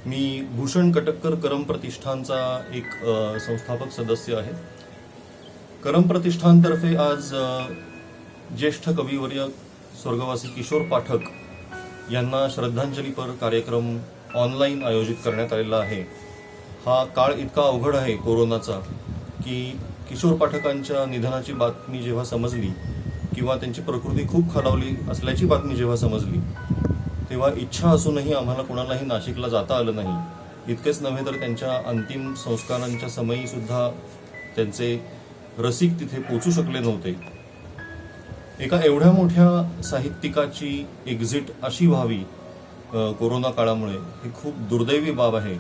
मी भूषण कटककर करम प्रतिष्ठानचा एक संस्थापक सदस्य आहे. करम प्रतिष्ठानतर्फे आज ज्येष्ठ कविवर्य स्वर्गवासी किशोर पाठक यांना श्रद्धांजलीपर कार्यक्रम ऑनलाईन आयोजित करण्यात आलेला आहे. हा काळ इतका अवघड आहे कोरोनाचा की किशोर पाठकांच्या निधनाची बातमी जेव्हा समजली किंवा त्यांची प्रकृती खूप खालावली असल्याची बातमी जेव्हा समजली तेव्हा इच्छा असूनही आम्हाला कुणालाही नाशिकला जाता आलं नाही. इतकेच नव्हे तर त्यांच्या अंतिम संस्कारांच्या समयी सुद्धा त्यांचे रसिक तिथे पोचू शकले नव्हते. एका एवढ्या मोठ्या साहित्यिकाची एक्झिट अशी व्हावी कोरोना काळामुळे ही खूप दुर्दैवी बाब आहे.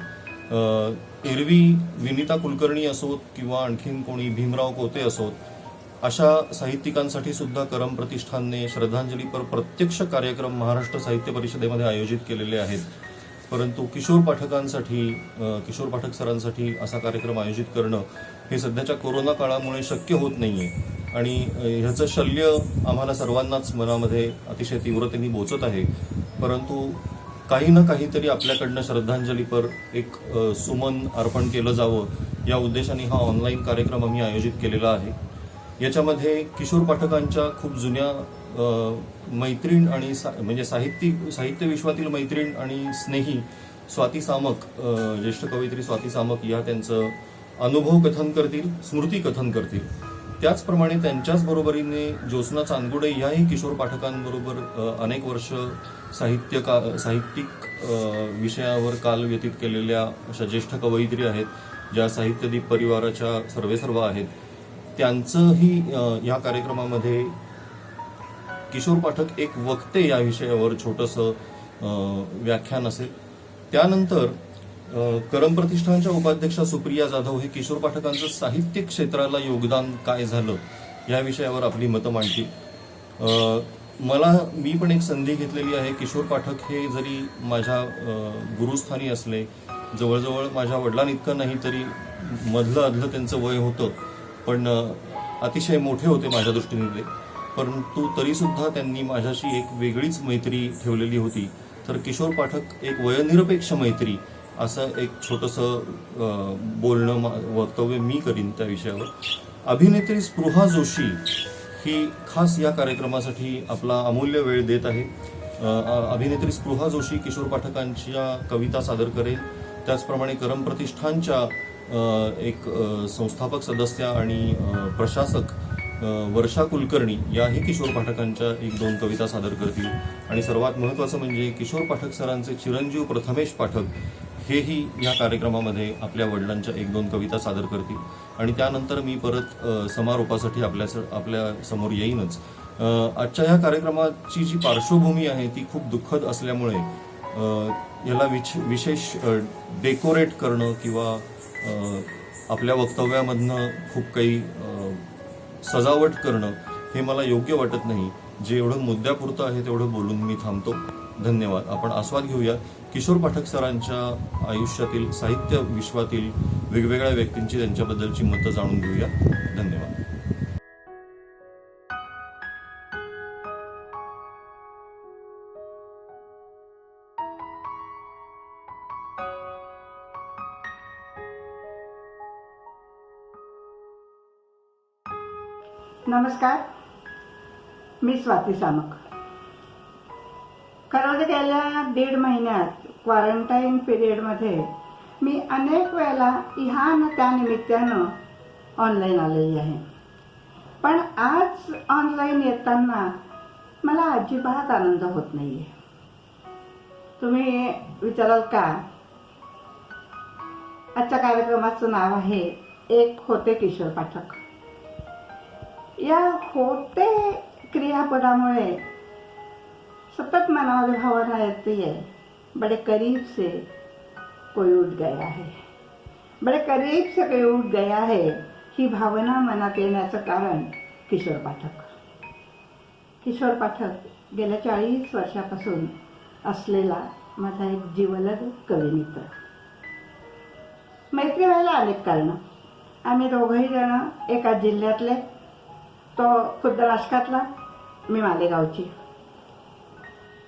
एरवी विनिता कुलकर्णी असोत किंवा आणखीन कोणी भीमराव कोते असोत अशा साहित्यिकांसाठी सुद्धा करम प्रतिष्ठानने श्रद्धांजलीपर प्रत्यक्ष कार्यक्रम महाराष्ट्र साहित्य परिषदेमध्ये आयोजित केलेले आहेत. परंतु किशोर पाठकांसाठी किशोर पाठक सरांसाठी असा कार्यक्रम आयोजित करणं हे सध्याच्या कोरोना काळामुळे शक्य होत नाहीये आणि ह्याचं शल्य आम्हाला सर्वांनाच मनामध्ये अतिशय तीव्रतेने बोचत आहे. परंतु काही ना काहीतरी आपल्याकडनं श्रद्धांजलीपर एक सुमन अर्पण केलं जावं या उद्देशाने हा ऑनलाईन कार्यक्रम आम्ही आयोजित केलेला आहे. याच्यामध्ये किशोर पाठकांच्या खूप जुन्या मैत्रीण आणि म्हणजे साहित्य विश्वातील मैत्रीण आणि स्नेही स्वाती सामक, ज्येष्ठ कवयित्री स्वाती सामक या त्यांचं अनुभव कथन करतील, स्मृती कथन करतील. त्याचप्रमाणे त्यांच्याच बरोबरीने ज्योत्स्ना चांदगुडे याही किशोर पाठकांबरोबर अनेक वर्ष साहित्यिक विषयावर काल व्यतीत केलेल्या अशा ज्येष्ठ कवयित्री आहेत ज्या साहित्यदीप परिवाराच्या सर्वेसर्वा आहेत. त्यांचंही या कार्यक्रमामध्ये किशोर पाठक एक वक्ते या विषयावर छोटंसं व्याख्यान असेल. त्यानंतर करम प्रतिष्ठानच्या उपाध्यक्षा सुप्रिया जाधव हे किशोर पाठकांचं साहित्य क्षेत्राला योगदान काय झालं या विषयावर आपली मतं मांडतील. मी पण एक संधी घेतलेली आहे. किशोर पाठक हे जरी माझ्या गुरुस्थानी असले, जवळजवळ माझ्या वडिलांइतकं नाही तरी मधलं त्यांचं वय होतं, पण अतिशय मोठे होते माझ्या दृष्टीने ते. परंतु तरीसुद्धा त्यांनी माझ्याशी एक वेगळीच मैत्री ठेवलेली होती. तर किशोर पाठक एक वयनिरपेक्ष मैत्री असं एक छोटंसं वक्तव्य मी करीन त्या विषयावर. अभिनेत्री स्पृहा जोशी ही खास या कार्यक्रमासाठी आपला अमूल्य वेळ देत आहे. अभिनेत्री स्पृहा जोशी किशोर पाठकांच्या कविता सादर करेल. त्याचप्रमाणे करम प्रतिष्ठानच्या एक संस्थापक सदस्य आणि प्रशासक वर्षा कुलकर्णी याही किशोर पाठकांच्या 1-2 कविता सादर करतील. आणि सर्वात महत्त्वाचं म्हणजे किशोर पाठक सरांचे चिरंजीव प्रथमेश पाठक हेही या कार्यक्रमामध्ये आपल्या वडिलांच्या 1-2 कविता सादर करतील. आणि त्यानंतर मी परत समारोपासाठी आपल्या समोर येईनच. आजच्या ह्या कार्यक्रमाची जी पार्श्वभूमी आहे ती खूप दुःखद असल्यामुळे याला विशेष डेकोरेट करणं किंवा आपल्या वक्तव्यामधनं खूप काही सजावट करणं हे मला योग्य वाटत नाही. जे एवढं मुद्द्यापुरतं आहे तेवढं बोलून मी थांबतो. धन्यवाद. आपण आस्वाद घेऊया किशोर पाठक सरांच्या आयुष्यातील साहित्य विश्वातील वेगवेगळ्या व्यक्तींची त्यांच्याबद्दलची मतं जाणून घेऊया. धन्यवाद. नमस्कार, मी स्वाती सामक. खरं तर गेल्या 1.5 महिन्यात क्वारंटाईन पिरियडमध्ये मी अनेक वेळेला ह्या न त्या निमित्तानं ऑनलाईन आलेली आहे. पण आज ऑनलाईन येताना मला अजिबात आनंद होत नाही आहे. तुम्ही विचाराल का? आजच्या कार्यक्रमाचं नाव आहे एक होते किशोर पाठक. या होते क्रियापदामुळे सतत मनामध्ये भावना येती है, बड़े करीब से कोई उठ गया है, बड़े करीब से कोई उठ गया है ही भावना मनात येण्याचं कारण किशोर पाठक. किशोर पाठक गेल्या 40 वर्षापासून असलेला माझा एक जिवलग कविमित्र. मैत्री व्हायला अनेक कारणं. आम्ही दोघंही जण एकाच जिल्ह्यातले. तो खुद्द नाशकातला, मी मालेगावची.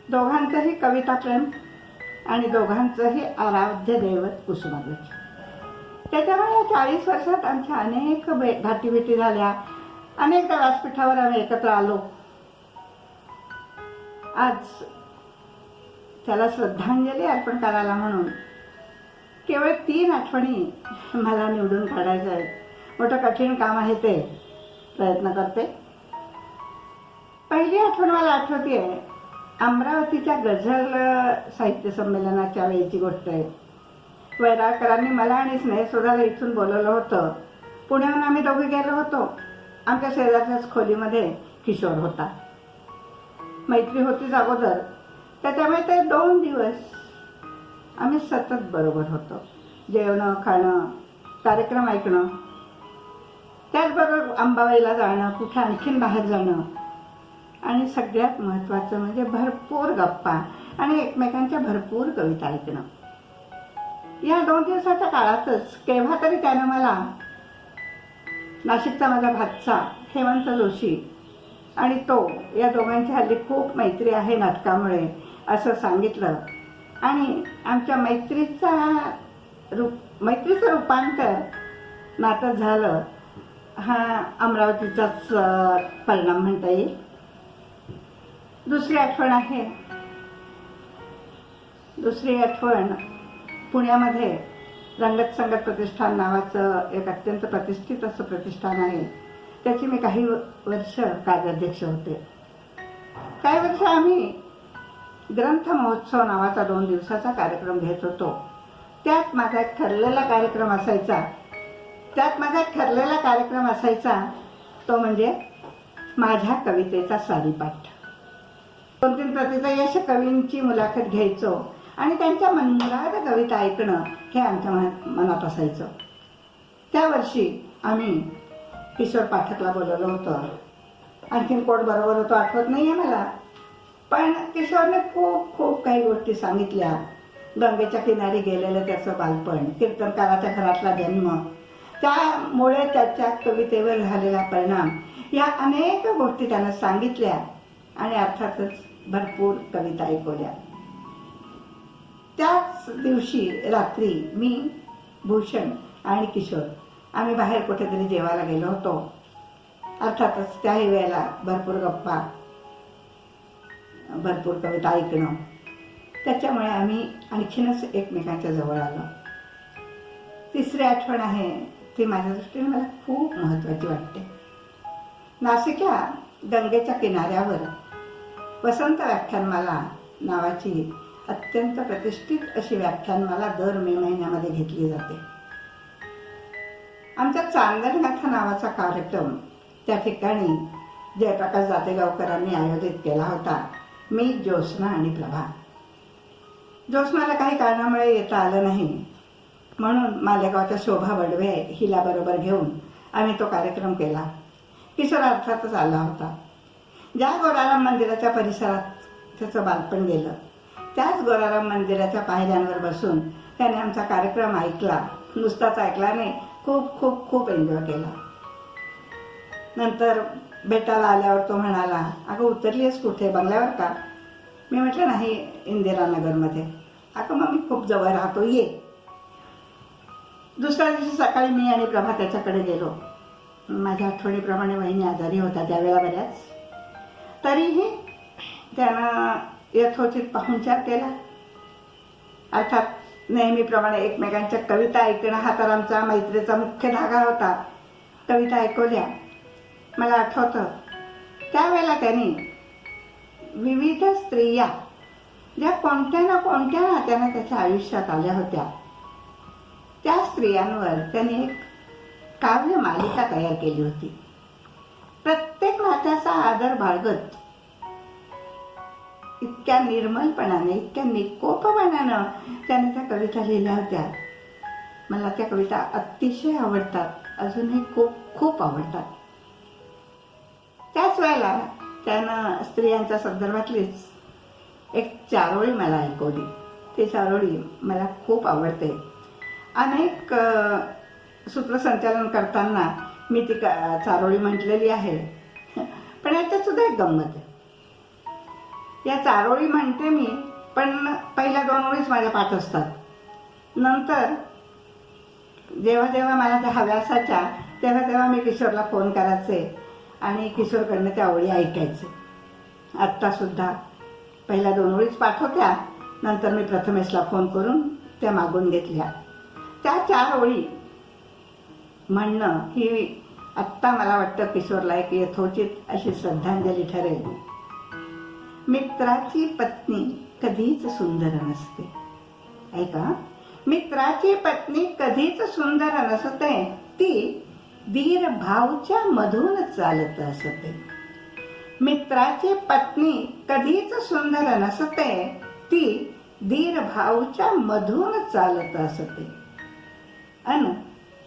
दोघांचंही कविता प्रेम आणि दोघांचंही आराध्य दैवत कुसुमाग्रज. त्याच्यामुळे या 40 वर्षात आमच्या अनेक गाठीभेटी झाल्या. अनेकदा व्यासपीठावर आम्ही एकत्र आलो. आज त्याला श्रद्धांजली अर्पण करायला म्हणून केवळ 3 आठवणी मला निवडून काढायच्या आहेत. मोठं कठीण काम आहे ते, प्रयत्न करते. पहिली आठवण मला आठवतीये, अमरावतीच्या गझल साहित्य संमेलनाच्या वेळीची गोष्ट आहे. वैराळकरांनी मला आणि स्नेहसुधाला इथून बोलवलं होतं. पुण्याहून आम्ही दोघे गेलो होतो. आमच्या शेजारच्याच खोलीमध्ये किशोर होता. मैत्री होतीच अगोदर, त्याच्यामुळे ते 2 दिवस आम्ही सतत बरोबर होतो. जेवणं, खाणं, कार्यक्रम ऐकणं, त्याचबरोबर अंबाबाईला जाणं, कुठं आणखीन बाहेर जाणं, आणि सगळ्यात महत्त्वाचं म्हणजे भरपूर गप्पा आणि एकमेकांच्या भरपूर कविता ऐकणं. या 2 दिवसाच्या काळातच केव्हा तरी त्यानं मला नाशिकचा माझा भाचा हेमंत जोशी आणि तो, या दोघांची हल्ली खूप मैत्री आहे नाटकामुळे, असं सांगितलं. आणि आमच्या मैत्रीचं रूपांतर नाटक झालं. हा अमरावतीचाच परिणाम म्हणता येईल. दुसरी आठवण पुण्यामध्ये रंगत संगत प्रतिष्ठान नावाचं एक अत्यंत प्रतिष्ठित असं प्रतिष्ठान आहे. त्याची मी काही वर्ष कार्याध्यक्ष होते. काही वर्ष आम्ही ग्रंथ महोत्सव नावाचा 2 दिवसाचा कार्यक्रम घेत होतो. त्यात माझा एक ठरलेला कार्यक्रम असायचा, तो म्हणजे माझ्या कवितेचा सारीपाठ. 2-3 प्रतिथयश कवींची मुलाखत घ्यायचो आणि त्यांच्या मनमुराद कविता ऐकणं हे आमच्या मनात असायचं. त्या वर्षी आम्ही किशोर पाठकला बोलवलं होतं. आणखीन कोण बरोबर होतो आठवत नाही आहे मला, पण किशोरने खूप काही गोष्टी सांगितल्या. गंगेच्या किनारी गेलेलं त्याचं बालपण, कीर्तनकाराच्या घरातला जन्म, त्यामुळे त्याच्या कवितेवर झालेला परिणाम, या अनेक गोष्टी त्यानं सांगितल्या आणि अर्थातच भरपूर कविता ऐकवल्या. त्याच दिवशी रात्री मी, भूषण आणि किशोर आम्ही बाहेर कुठेतरी जेवायला गेलो होतो. अर्थातच त्याही वेळेला भरपूर गप्पा, भरपूर कविता ऐकणं, त्याच्यामुळे आम्ही आणखीनच एकमेकांच्या जवळ आलो. तिसरी आठवण आहे ती माझ्या दृष्टीने मला खूप महत्त्वाची वाटते. नाशिकच्या गंगेच्या किनाऱ्यावर वसंत व्याख्यानमाला नावाची अत्यंत प्रतिष्ठित अशी व्याख्यानमाला दर मे महिन्यामध्ये घेतली जाते. आमच्या चांदणगाथा नावाचा कार्यक्रम त्या ठिकाणी जयप्रकाश जातेगावकरांनी आयोजित केला होता. मी, ज्योत्स्ना आणि प्रभा. ज्योत्स्नाला काही कारणामुळे येता आलं नाही, म्हणून मालेगावच्या शोभा बडवे हिला बरोबर घेऊन आम्ही तो कार्यक्रम केला. किशोर अर्थातच आला होता. ज्या गोराराम मंदिराच्या परिसरात त्याचं बालपण गेलं, त्याच गोराराम मंदिराच्या पायऱ्यांवर बसून त्याने आमचा कार्यक्रम ऐकला. नुसताच ऐकला नाही, खूप एन्जॉय केला. नंतर भेटायला आल्यावर तो म्हणाला, अगं उतरलीस कुठे, बंगल्यावर का? मी म्हटलं नाही, इंदिरानगरमध्ये. अगं मग मी खूप जवळ राहतो, ये. दुसऱ्या दिवशी सकाळी मी आणि प्रभा त्याच्याकडे गेलो. माझ्या आठवणीप्रमाणे वहिनी आजारी होत्या त्यावेळेला बऱ्याच. तरीही त्यानं यथोचित पाहुणचार केला. अर्थात नेहमीप्रमाणे एकमेकांच्या कविता ऐकणं हा तर आमचा मैत्रीचा मुख्य धागा होता. कविता ऐकवल्या. मला आठवतं त्यावेळेला त्यांनी विविध स्त्रिया ज्या कोणत्या ना कोणत्या नात्यानं त्याच्या आयुष्यात आल्या होत्या, त्या स्त्रियांवर त्यांनी एक काव्य मालिका तयार केली होती. प्रत्येक नात्याचा आदर बाळगत इतक्या निर्मलपणाने, इतक्या निकोपपणानं त्याने त्या कविता लिहिल्या होत्या. मला त्या कविता अतिशय आवडतात, अजूनही खूप आवडतात. त्याच वेळेला त्यानं स्त्रियांच्या संदर्भातलीच एक चारोळी मला ऐकवली. ती चारोळी मला खूप आवडते. अनेक सूत्रसंचालन करताना मी ती चारोळी म्हटलेली आहे, पण याच्यात सुद्धा एक गंमत आहे. या चारोळी म्हणते मी, पण पहिल्या 2 ओळीच माझ्या पाठ असतात. नंतर जेव्हा जेव्हा मला त्या हव्या असायच्या तेव्हा तेव्हा मी किशोरला फोन करायचे आणि किशोरकडनं त्या ओळी ऐकायचे. आत्तासुद्धा पहिल्या 2 ओळीच पाठ होत्या, नंतर मी प्रथमेशला फोन करून त्या मागून घेतल्या. त्या 4 ओळी म्हणणं ही आत्ता मला वाटतं किशोरला एक यथोचित अशी श्रद्धांजली ठरेल. मित्राची पत्नी कधीच सुंदर नसते. ऐका, मित्राची पत्नी कधीच सुंदर नसते, ती धीर भावच्या मधून चालत असते. मित्राची पत्नी कधीच सुंदर नसते, ती धीर भावच्या मधून चालत असते. अन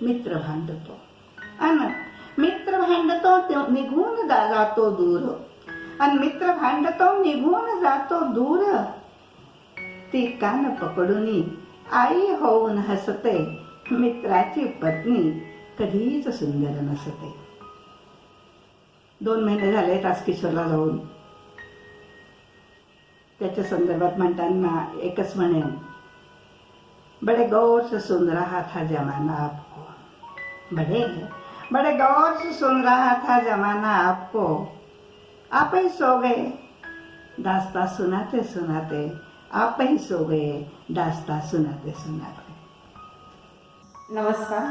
मित्र भांडतो, निघून जातो दूर, अन मित्र भांडतो निघून जातो दूर. ती कान पकडून आई होऊन हसते, मित्राची पत्नी कधीच सुंदर नसते. 2 महिने झाले आज किशोरला जाऊन. त्याच्या संदर्भात म्हणताना एकच म्हणेन, बड़े गौर से सुन रहा था जमाना आपको, बड़े गौर से सुन रहा था जमाना आपको, आप ही सो गए दास्तां सुनाते सुनाते, आप ही सो गए दास्तां सुनाते सुनाते. नमस्कार.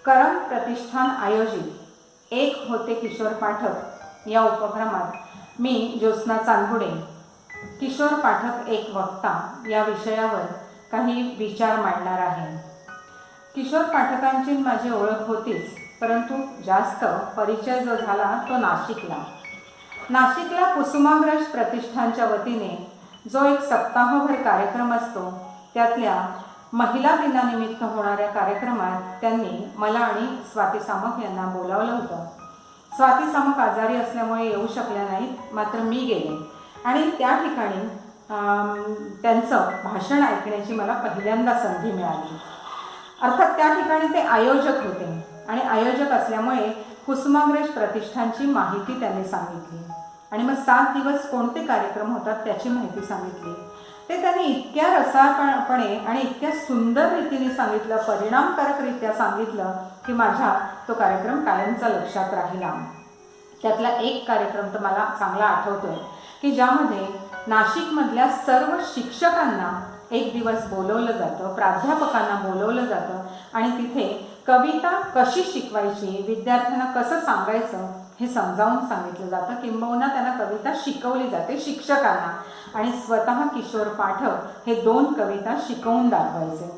करम प्रतिष्ठान आयोजित एक होते किशोर पाठक या उपक्रमात मी ज्योत्स्ना चांदुडे, किशोर पाठक एक वक्ता या विषयावर काही विचार मांडणार आहे. किशोर पाठकांची माझी ओळख होतीच, परंतु जास्त परिचय जो झाला तो नाशिकला कुसुमाग्रज प्रतिष्ठानच्या वतीने जो एक सप्ताहभर कार्यक्रम असतो, त्यातल्या महिला दिनानिमित्त होणाऱ्या कार्यक्रमात त्यांनी मला आणि स्वाती सामक यांना बोलावलं होतं. स्वाती सामक आजारी असल्यामुळे येऊ शकल्या नाहीत, मात्र मी गेले आणि त्या ठिकाणी त्यांचं भाषण ऐकण्याची मला पहिल्यांदा संधी मिळाली. अर्थात त्या ठिकाणी ते आयोजक होते आणि आयोजक असल्यामुळे कुसुमाग्रज प्रतिष्ठानची माहिती त्यांनी सांगितली आणि मग 7 दिवस कोणते कार्यक्रम होतात त्याची माहिती सांगितली. ते त्यांनी इतक्या रसाळपणे आणि इतक्या सुंदर रीतीने सांगितलं, परिणामकारकरित्या सांगितलं की माझ्या तो कार्यक्रम कायमचा लक्षात राहिला. त्यातला एक कार्यक्रम तर मला चांगला आठवतोय की ज्यामध्ये नाशिकमधल्या सर्व शिक्षकांना एक दिवस बोलवलं जातं, प्राध्यापकांना बोलवलं जातं आणि तिथे कविता कशी शिकवायची, विद्यार्थ्यांना कसं सांगायचं हे समजावून सांगितलं जातं, किंबहुना त्यांना कविता शिकवली जाते शिक्षकांना, आणि स्वतः किशोर पाठक हे 2 कविता शिकवून दाखवायचे.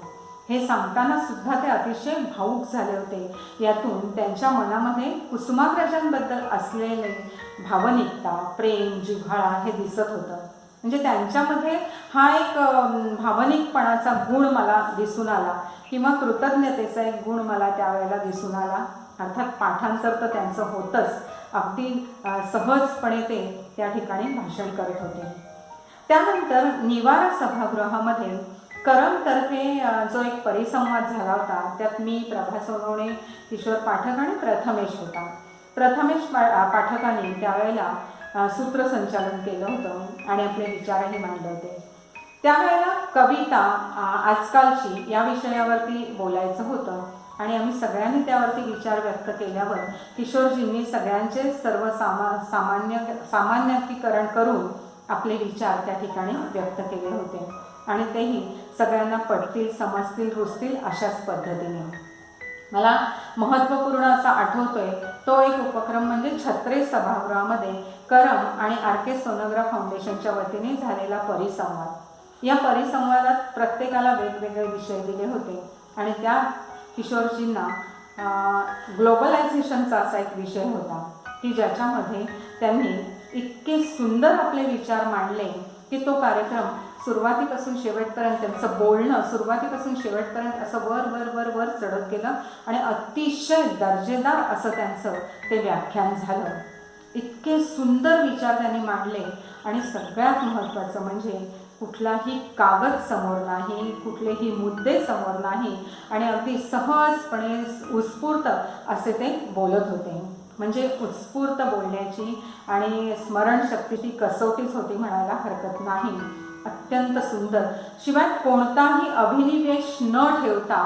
हे सांगताना सुद्धा ते अतिशय भावूक झाले होते. यातून त्यांच्या मनामध्ये कुसुमाग्रजांबद्दल असलेले भावनिकता, प्रेम, जिव्हाळा हे दिसत होतं. म्हणजे त्यांच्यामध्ये हा एक भावनिकपणाचा गुण मला दिसून आला किंवा कृतज्ञतेचा एक गुण मला त्यावेळेला दिसून आला. अर्थात पाठांतर तर त्यांचं होतंच, अगदी सहजपणे ते त्या ठिकाणी भाषण करत होते. त्यानंतर निवारा सभागृहामध्ये करमतर्फे जो एक परिसंवाद झाला होता, त्यात मी, प्रभा सोनवणे, किशोर पाठक आणि प्रथमेश होता. प्रथमेश पाठकांनी त्यावेळेला सूत्रसंचालन केलं होतं आणि आपले विचारही मांडले होते. त्यावेळेला कविता आजकालची या विषयावरती बोलायचं होतं आणि आम्ही सगळ्यांनी त्यावरती विचार व्यक्त केल्यावर किशोरजींनी सगळ्यांचे सर्व सामान्यीकरण करून आपले विचार त्या ठिकाणी व्यक्त केले होते आणि तेही सगळ्यांना पटतील, समजतील, रुजतील अशाच पद्धतीने. मला महत्त्वपूर्ण असा आठवतोय तो एक उपक्रम म्हणजे छत्रे सभागृहामध्ये करम आणि RK सोनोग्रा फाउंडेशनच्या वतीने झालेला परिसंवाद. या परिसंवादात प्रत्येकाला वेगवेगळे विषय दिले होते आणि त्या किशोरजींना ग्लोबलायझेशनचा असा एक विषय होता की ज्याच्यामध्ये त्यांनी इतके सुंदर आपले विचार मांडले की तो कार्यक्रम सुरुवातीपासून शेवटपर्यंत, त्यांचं बोलणं सुरुवातीपासून शेवटपर्यंत असं वर वर वर वर चढत गेलं आणि अतिशय दर्जेदार असं त्यांचं ते व्याख्यान झालं. इतके सुंदर विचार त्यांनी मांडले आणि सगळ्यात महत्त्वाचं म्हणजे कुठलाही कागद समोर नाही, कुठलेही मुद्दे समोर नाही आणि अगदी सहजपणे उत्स्फूर्त असे ते बोलत होते. म्हणजे उत्स्फूर्त बोलण्याची आणि स्मरणशक्तीची कसोटीच होती म्हणायला हरकत नाही. अत्यंत सुंदर, शिवाय कोणताही अभिनिवेश न ठेवता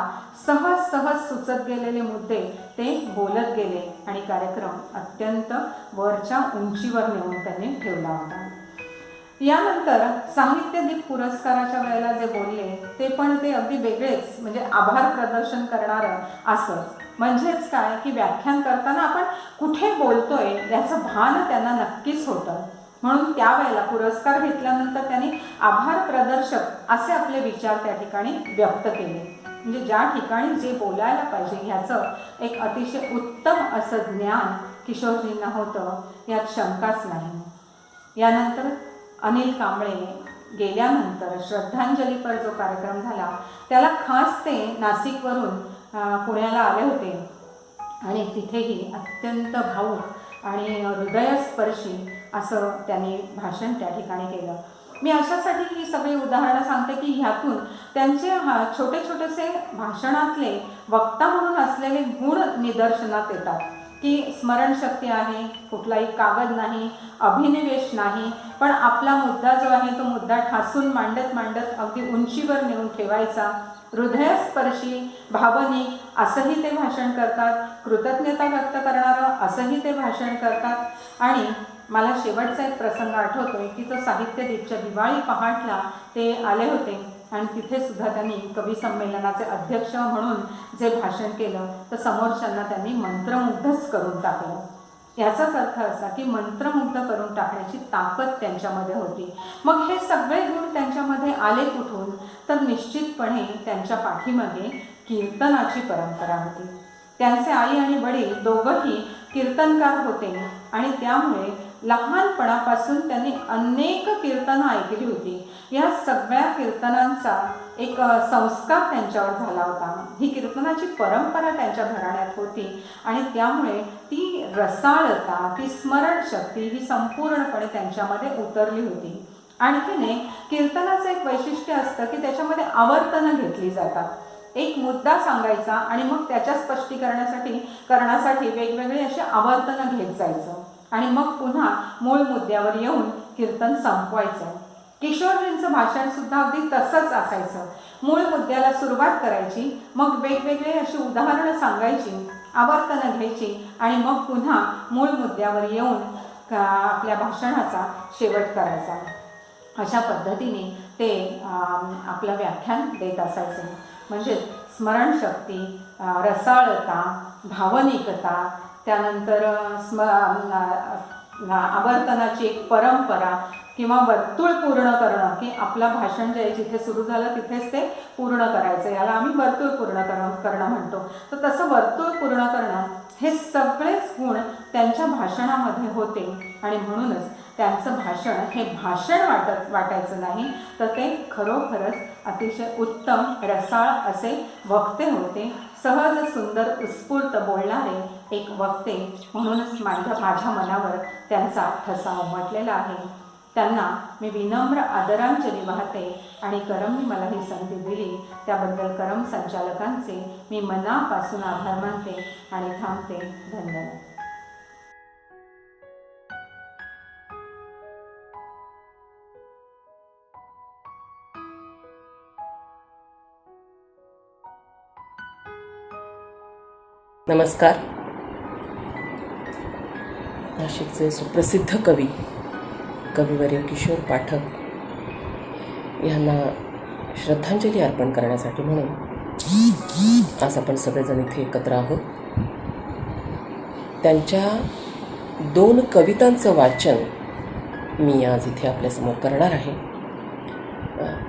सहज सहज सुचत गेलेले मुद्दे ते बोलत गेले आणि कार्यक्रम अत्यंत वरच्या उंचीवर नेऊन त्यांनी ठेवला होता. यानंतर साहित्यदीप पुरस्काराच्या वेळेला जे बोलले ते पण ते अगदी वेगळेच, म्हणजे आभार प्रदर्शन करणारं असं. म्हणजेच काय की व्याख्यान करताना आपण कुठे बोलतोय याचं भान त्यांना नक्कीच होतं. म्हणून त्यावेळेला पुरस्कार घेतल्यानंतर त्यांनी आभार प्रदर्शक असे आपले विचार त्या ठिकाणी व्यक्त केले. म्हणजे ज्या ठिकाणी जे बोलायला पाहिजे ह्याचं एक अतिशय उत्तम असं ज्ञान किशोरजींना होतं, यात शंकाच नाही. यानंतर अनिल कांबळे गेल्यानंतर श्रद्धांजलीपर जो कार्यक्रम झाला त्याला खास ते नाशिकवरून पुण्याला आले होते आणि तिथेही अत्यंत भावूक आणि हृदयस्पर्शी असं त्यांनी भाषण त्या ठिकाणी केलं. मी अशासाठी ही सगळी उदाहरणं सांगते की ह्यातून त्यांचे छोटे छोटेसे भाषणातले वक्ता म्हणून असलेले गुण निदर्शनात येतात की स्मरणशक्ती आहे, कुठलाही कागद नाही, अभिनिवेश नाही, पण आपला मुद्दा जो आहे तो मुद्दा ठासून मांडत मांडत अगदी उंचीवर नेऊन ठेवायचा, हृदयस्पर्शी भावनिक असंही ते भाषण करतात, कृतज्ञता व्यक्त करणारं असंही ते भाषण करतात. आणि मला शेवटचा एक प्रसंग आठवतोय की तो साहित्यदीपच्या दिवाळी पहाटला ते आले होते आणि तिथे सुद्धा त्यांनी कवी संमेलनाचे अध्यक्ष म्हणून जे भाषण केलं तर समोरच्यांना त्यांनी मंत्रमुग्धच करून टाकलं. याचाच अर्थ असा की मंत्रमुग्ध करून टाकण्याची ताकद त्यांच्यामध्ये होती. मग हे सगळे गुण त्यांच्यामध्ये आले कुठून, तर निश्चितपणे त्यांच्या पाठीमागे कीर्तनाची परंपरा होती. त्यांचे आई आणि वडील दोघंही कीर्तनकार होते आणि त्यामुळे लहानपणापासून त्यांनी अनेक कीर्तनं ऐकली होती. या सगळ्या कीर्तनांचा एक संस्कार त्यांच्यावर झाला होता. ही कीर्तनाची परंपरा त्यांच्या घराण्यात होती आणि त्यामुळे ती रसाळता, ती स्मरणशक्ती ही संपूर्णपणे त्यांच्यामध्ये उतरली होती. आणखीन कीर्तनाचं एक वैशिष्ट्य असतं की त्याच्यामध्ये आवर्तनं घेतली जातात. एक मुद्दा सांगायचा आणि मग त्याच्या स्पष्टीकरणासाठी वेगवेगळे असे आवर्तनं घेत जायचं आणि मग पुन्हा मूळ मुद्द्यावर येऊन कीर्तन संपवायचं. किशोरजींचं भाषण सुद्धा अगदी तसंच असायचं. मूळ मुद्द्याला सुरुवात करायची, मग वेगवेगळे अशी उदाहरणं सांगायची, आवर्तनं घ्यायची आणि मग पुन्हा मूळ मुद्द्यावर येऊन आपल्या भाषणाचा शेवट करायचा. अशा पद्धतीने ते आपलं व्याख्यान देत असायचे. म्हणजे स्मरणशक्ती, रसाळता, भावनिकता, त्यानंतर आवर्तनाची एक परंपरा किंवा वर्तुळ पूर्ण करणं की आपलं भाषण जे जिथे सुरू झालं तिथेच ते पूर्ण करायचं, याला आम्ही वर्तुळ पूर्ण करणं म्हणतो. तर तसं वर्तुळ पूर्ण करणं हे सगळेच गुण त्यांच्या भाषणामध्ये होते आणि म्हणूनच त्यांचं भाषण हे भाषण वाटायचं नाही, तर ते खरोखरच अतिशय उत्तम रसाळ असे वक्ते होते. सहज सुंदर उत्स्फूर्त बोलणारे एक वक्ते म्हणूनच माझ्या मनावर त्यांचा ठसा उमटलेला आहे. त्यांना मी विनम्र आदरांजली वाहते आणि करमनी मला ही संधी दिली त्याबद्दल करम संचालकांचे मी मनापासून आभार मानते आणि थांबते. धन्यवाद. नमस्कार. नाशिकचे सुप्रसिद्ध कविवर्य किशोर पाठक यांना श्रद्धांजली अर्पण करण्यासाठी म्हणून आज आपण सगळेजण इथे एकत्र आहोत. त्यांच्या 2 कवितांचं वाचन मी आज इथे आपल्यासमोर करणार आहे.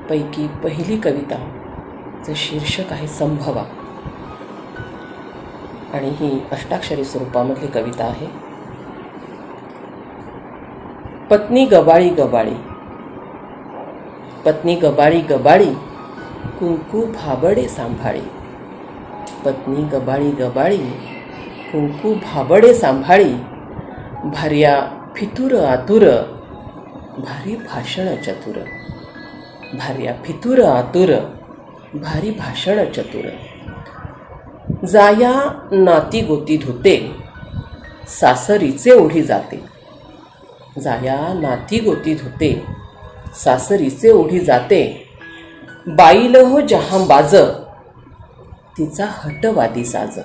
पैकी पहिली कविताचं शीर्षक आहे संभवा आणि ही अष्टाक्षरी स्वरूपामधली कविता आहे. पत्नी गबाळी गबाळी, पत्नी गबाळी गबाळी, कुंकू भाबडे सांभाळी. पत्नी गबाळी गबाळी, कुंकू भाबडे सांभाळी. भार्या फितूर आतुर, भारी भाषण चतुर. भार्या फितूर आतुर, भारी भाषण चतुर. जाया नाती गोती धुते, सासरीचे ओढी जाते. जाया नाती गोती धुते, सासरीचे ओढी जाते, बाईल हो जहांबाज, तिचा हटवादी साज.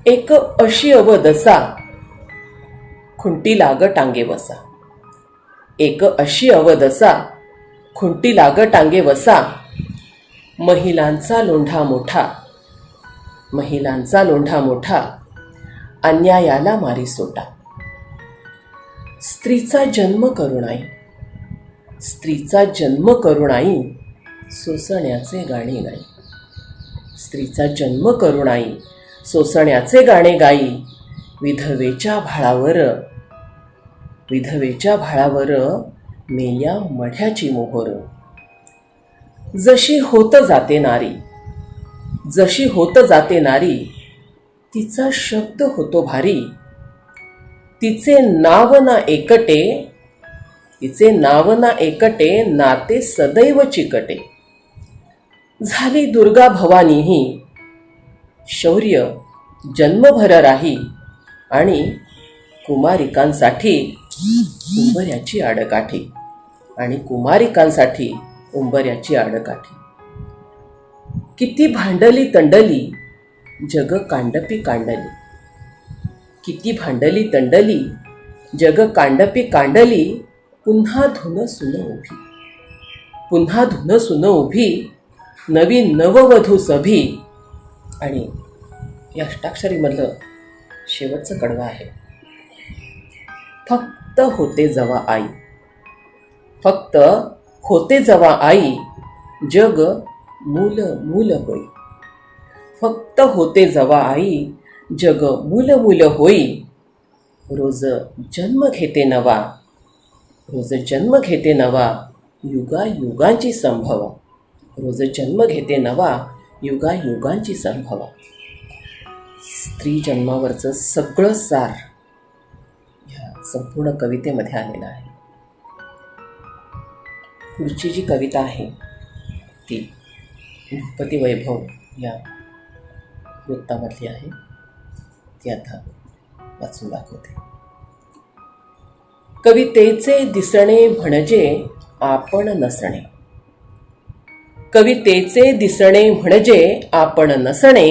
एक अशी अवदसा, खुंटी लाग टांगे वसा. एक अशी अवदसा, खुंटी लाग टांगे वसा. महिलांचा लोंढा मोठा, महिलांचा लोंढा मोठा, अन्यायाला मारी सोटा. स्त्रीचा जन्म करुणाई, स्त्रीचा जन्म करुणाई, सोसण्याचे गाणे गाई. स्त्रीचा जन्म करुणाई, सोसण्याचे गाणे गाई. विधवेच्या भाळावर, विधवेच्या भाळावर, मेल्या मढ्याची मोहर. जशी होत जाते नारी, जशी होत जाते नारी, तिचा शब्द होतो भारी. तिचे नाव ना एकटे, तिचे नाव ना एकटे, नाते सदैव चिकटे. झाली दुर्गा भवानीही, शौर्य जन्मभर राही. आणि कुमारिकांसाठी उंबऱ्याची आडकाठी, आणि कुमारिकांसाठी उंबऱ्याची आडकाठी. किती भांडली तंडली, जग कांडपी कांडली. किती भांडली तंडली, जग कांडपी कांडली. पुन्हा धुन सुन उभी, पुन्हा धुन सुन उभी, नवी नववधू सभी. आणि या अष्टाक्षरीमधलं शेवटचं कडवं आहे. फक्त होते जवा आई, फक्त होते जवा आई, जग मूल मूल होई. फक्त होते जवा आई, जग मूल मूल होई. रोज जन्म घेते नवा, रोज जन्म घेते नवा, युगा युगांची संभवा. रोज जन्म घेते नवा, युगा युगांची संभवा. स्त्री जन्मावरचं सगळं सार ह्या संपूर्ण कवितेमध्ये आलेलं आहे. पुढची जी कविता आहे ती भूपती वैभव या वृत्तामधली आहे. ती आता वाचून दाखवते. कवितेचे दिसणे म्हणजे आपण नसणे. कवितेचे दिसणे म्हणजे आपण नसणे.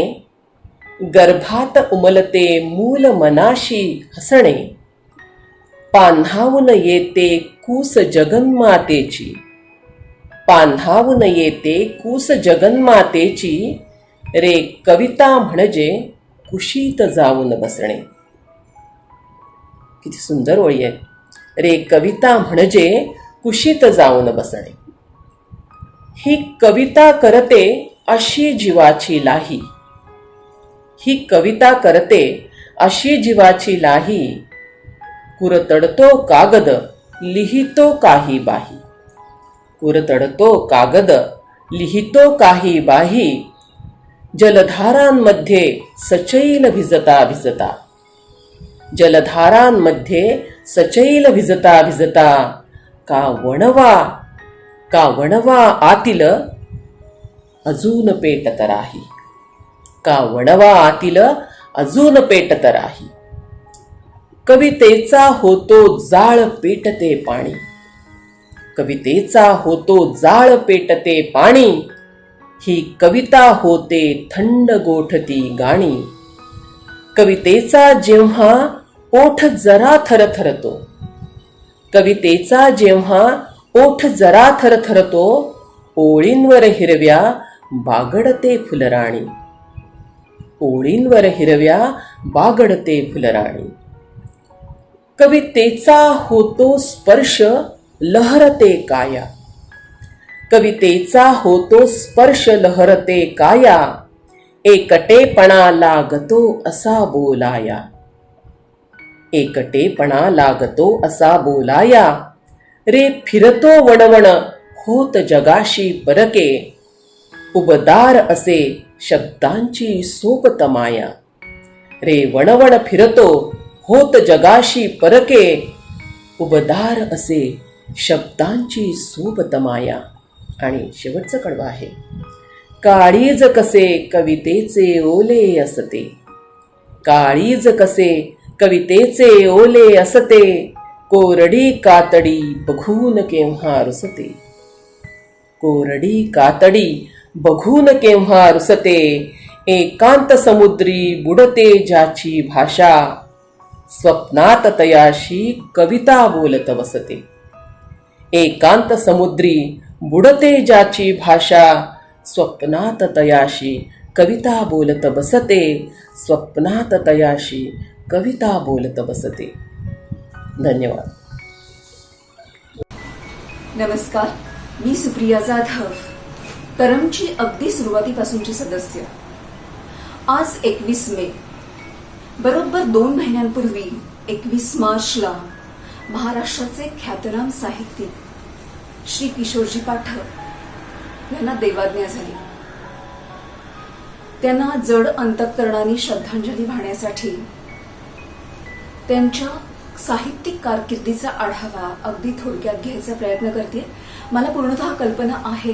गर्भात उमलते मूल मनाशी हसणे. पान्हावून येते कूस जगन्मातेची, पान्हावून येते कूस जगन्मातेची. रे कविता म्हणजे कुशीत जाऊन बसणे. किती सुंदर ओळी आहे. रे कविता म्हणजे कुशीत जाऊन बसणे. ही कविता करते अशी जीवाची लाही, ही कविता करते अशी जीवाची लाही. कुरतडतो कागद लिहितो काही बाही, कुरतडतो कागद लिहितो काही बाही. जलधारांमध्ये सचैल भिजता भिजता, जलधारांमध्ये सचैल भिजता भिजता. का वणवा, का वणवा आतील अजून पेटत राही. का वणवा आतील अजून पेटत राही. कवितेचा होतो जाळ पेटते पाणी, कवितेचा होतो जाळ पेटते पाणी. ही कविता होते थंड गोठती गाणी. कवितेचा जेव्हा ओठ जरा थरथरतो, कवितेचा जेव्हा ओठ जरा थरथरतो. ओळींवर हिरव्या बागडते फुलराणी, ओळींवर हिरव्या बागडते फुलराणी. कवितेचा होतो स्पर्श लहरते काया, कवितेचा होतो स्पर्श लहरते काया. एकटेपणा लागतो असा बोलाया, एकटेपणा लागतो असा बोलाया. रे फिरतो वणवण होत जगाशी परके. उबदार असे शब्दांची सोबत माया. रे वणवण फिरतो होत जगाशी परके. उबदार असे शब्दांची सोबत माया. आणि शेवटचं कडवं आहे. काळीज कसे कवितेचे ओले असते, काळीज कसे कवितेचे ओले असते. कोरडी कातडी बघून केव्हा रुसते. कोरडी कातडी बघून केव्हा रुसते. एकांत समुद्री बुडते ज्याची भाषा. स्वप्नात तयाशी कविता बोलत बसते. एकांत समुद्री बुडते ज्याची भाषा. स्वप्नात तयाशी कविता बोलत बसते. स्वप्नात तयाशी कविता बोलत बसते. धन्यवाद. नमस्कार, मी सुप्रिया जाधव, करमची अगदी सुरुवातीपासूनची सदस्य. आज 21 मे, बरोबर 2 महिन्यांपूर्वी 21 मार्चला महाराष्ट्राचे ख्यातनाम साहित्यिक श्री किशोरजी पाठक यांना देवाज्ञा झाली. त्यांना जड अंतःकरणाने श्रद्धांजली वाहण्यासाठी त्यांच्या साहित्यिक कारकिर्दीचा आढावा अगदी थोडक्यात घ्यायचा प्रयत्न करते. मला पूर्णतः कल्पना आहे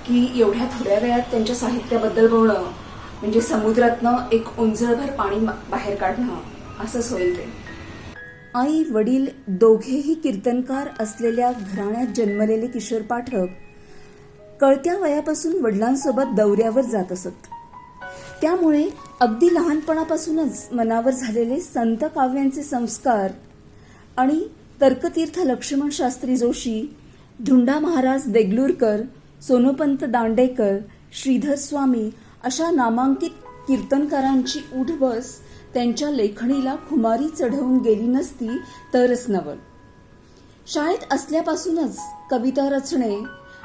की एवढ्या थोड्या वेळात त्यांच्या साहित्याबद्दल बोलणं म्हणजे समुद्रातनं एक उंजळभर पाणी बाहेर काढणं असंच होईल ते. आई वडील दोघेही कीर्तनकार असलेल्या घराण्यात जन्मलेले किशोर पाठक कळत्या वयापासून वडिलांसोबत दौऱ्यावर जात असत. त्यामुळे अगदी लहानपणापासूनच मनावर झालेले संत काव्यांचे संस्कार आणि तर्कतीर्थ लक्ष्मण शास्त्री जोशी, धुंडा महाराज देगलूरकर, सोनोपंत दांडेकर, श्रीधर स्वामी अशा नामांकित कीर्तनकारांची उठबस त्यांच्या लेखणीला खुमारी चढवून गेली नसती तरच नवल. शाळेत असल्यापासूनच कविता रचणे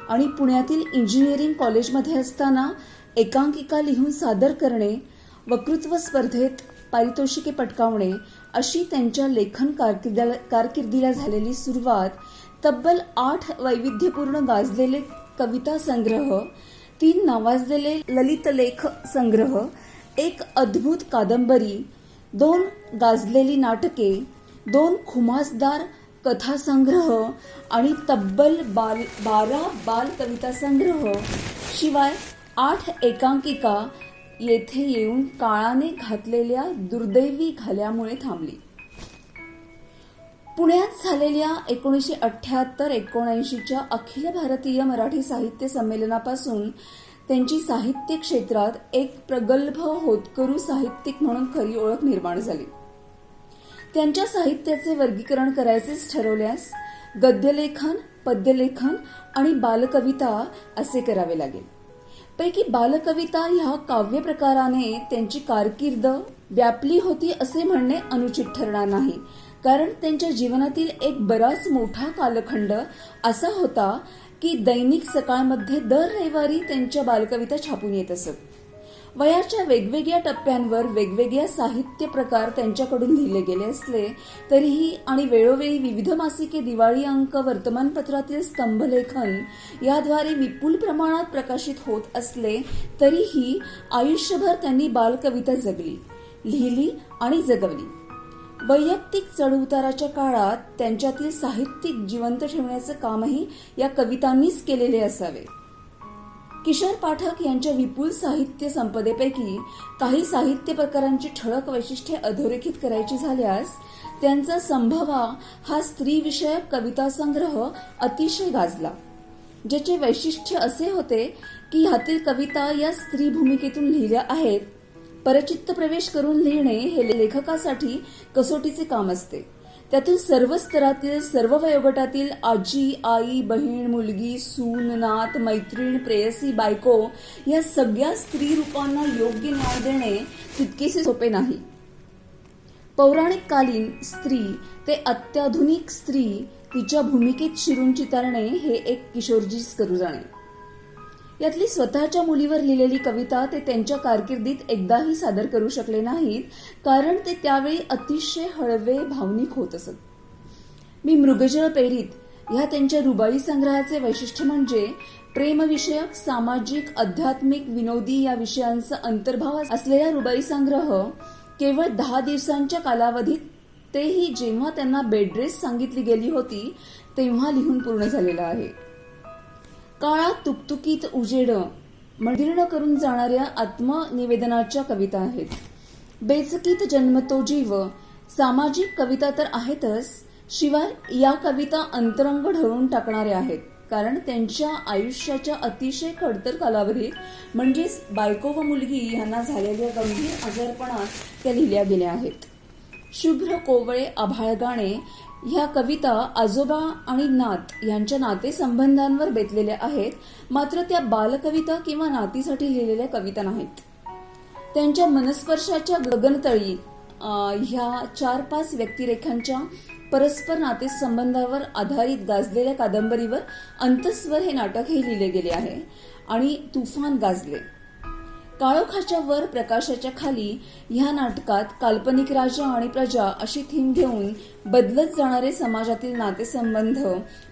आणि पुण्यातील इंजिनिअरिंग कॉलेजमध्ये असताना एकांकिका लिहून सादर करणे, वक्तृत्व स्पर्धेत पारितोषिके पटकावणे अशी त्यांच्या लेखन कारकिर्दीला झालेली सुरुवात, तब्बल 8 वैविध्यपूर्ण गाजलेले कविता संग्रह, 3 नावाजलेले ललित लेख संग्रह, 1 अद्भुत कादंबरी, 2 गाजलेली नाटके, 2 खुमासदार कथासंग्रह आणि तब्बल 12 बाल कविता संग्रह शिवाय 8 एकांकिका येथे येऊन काळाने घातलेल्या दुर्दैवी घाल्यामुळे थांबली. पुण्यात झालेल्या 1978-79च्या अखिल भारतीय मराठी साहित्य संमेलनापासून त्यांची साहित्य क्षेत्रात एक प्रगल्भ होतकरू साहित्यिक म्हणून खरी ओळख निर्माण झाली. त्यांच्या साहित्याचे वर्गीकरण करायचेच ठरवल्यास गद्यलेखन, पद्यलेखन आणि बालकविता असे करावे लागेल. पैकी बालकविता ह्या काव्य प्रकाराने त्यांची कारकीर्द व्यापली होती असे म्हणणे अनुचित ठरणार नाही, कारण त्यांच्या जीवनातील एक बराच मोठा कालखंड असा होता की दैनिक सकाळमध्ये दर रविवारी त्यांच्या बालकविता छापून येत असत. वयाच्या वेगवेगळ्या टप्प्यांवर वेगवेगळ्या साहित्य प्रकार त्यांच्याकडून लिहिले गेले असले तरीही आणि वेळोवेळी विविध मासिके, दिवाळी अंक, वर्तमानपत्रातील स्तंभलेखन याद्वारे विपुल प्रमाणात प्रकाशित होत असले तरीही आयुष्यभर त्यांनी बालकविता जगली, लिहिली आणि जगवली. वैयक्तिक चढउताराच्या काळात त्यांच्यातील साहित्यिक जिवंत ठेवण्याचं कामही या कवितांनीच केलेले असावे. किशोर पाठक यांच्या विपुल साहित्य संपदेपैकी काही साहित्य प्रकारांची ठळक वैशिष्ट्ये अधोरेखित करायची झाल्यास त्यांचा संभवा हा स्त्रीविषयक कविता संग्रह अतिशय गाजला, ज्याचे वैशिष्ट्य असे होते की ह्यातील कविता या स्त्री भूमिकेतून लिहिल्या आहेत. परचित्त प्रवेश करून लिहिणे हे लेखकासाठी कसोटीचे काम असते. त्यातून सर्व स्तरातील, सर्व वयोगटातील आजी, आई, बहीण, मुलगी, सून, नात, मैत्रीण, प्रेयसी, बायको या सगळ्या स्त्री रूपांना योग्य न्याय देणे तितकेसे सोपे नाही. पौराणिक कालीन स्त्री ते अत्याधुनिक स्त्री तिच्या भूमिकेत शिरून चितारणे हे एक किशोरजीच करू जाणे. यातली स्वतःच्या मुलीवर लिहिलेली कविता ते त्यांच्या कारकिर्दीत एकदाही सादर करू शकले नाहीत, कारण ते त्यावेळी अतिशय हळवे, भावनिक होत असत. मी मृगजळ पेरीत ह्या त्यांच्या रुबाई संग्रहाचे वैशिष्ट्य म्हणजे प्रेमविषयक, सामाजिक, आध्यात्मिक, विनोदी या विषयांचा अंतर्भाव असलेला रुबाई संग्रह केवळ 10 दिवसांच्या कालावधीत, तेही जेव्हा त्यांना बेडरेस्ट सांगितली गेली होती तेव्हा लिहून पूर्ण झालेला आहे. काळात तुकतुकीत उजेड मर्दीर्ण करून जाणाऱ्या आत्मनिवेदनाच्या कविता आहेत. बेचकीत जन्मतो जीव सामाजिक कविता तर आहेतच, शिवाय या कविता अंतरंग ढवळून टाकणाऱ्या आहेत, कारण त्यांच्या आयुष्याच्या अतिशय खडतर कालावधीत म्हणजेच बायको व मुलगी यांना झालेल्या गंभीर आजारपणात त्या लिहिल्या गेल्या आहेत. शुभ्र कोवळे आभाळ गाणे ह्या कविता आजोबा आणि नात यांच्या नातेसंबंधांवर बेतलेल्या आहेत, मात्र त्या बालकविता किंवा नातीसाठी लिहिलेल्या कविता नाहीत. त्यांच्या मनस्पर्शाच्या गगनतळी ह्या 4-5 व्यक्तिरेखांच्या परस्पर नातेसंबंधावर आधारित गाजलेल्या कादंबरीवर अंतस्वर हे नाटकही लिहिले गेले आहे आणि तुफान गाजले. काळोखाच्या वर प्रकाशाच्या खाली ह्या नाटकात काल्पनिक राजा आणि प्रजा अशी थीम घेऊन बदलत जाणारे समाजातील नातेसंबंध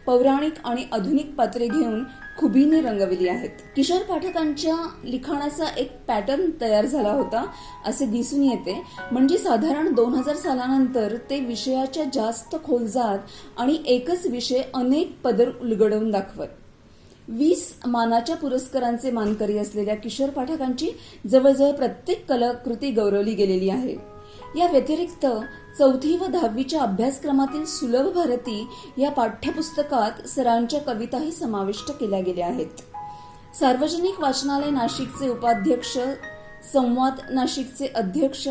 पौराणिक आणि आधुनिक पात्रे घेऊन खुबीने रंगविली आहेत. किशोर पाठकांच्या लिखाणाचा एक पॅटर्न तयार झाला होता असे दिसून येते. म्हणजे साधारण 2000 सालानंतर ते विषयाच्या जास्त खोल जात आणि एकच विषय अनेक पदर उलगडवून दाखवत. 20 मानाच्या पुरस्कारांचे मानकरी असलेल्या किशोर पाठकांची जवळजवळ प्रत्येक कलाकृती गौरवली गेलेली आहे. या व्यतिरिक्त 4वी व 10वीच्या अभ्यासक्रमातील सुलभ भारती या पाठ्यपुस्तकात सरांच्या कविताही समाविष्ट केल्या गेल्या आहेत. सार्वजनिक वाचनालय नाशिकचे उपाध्यक्ष, संवाद नाशिकचे अध्यक्ष,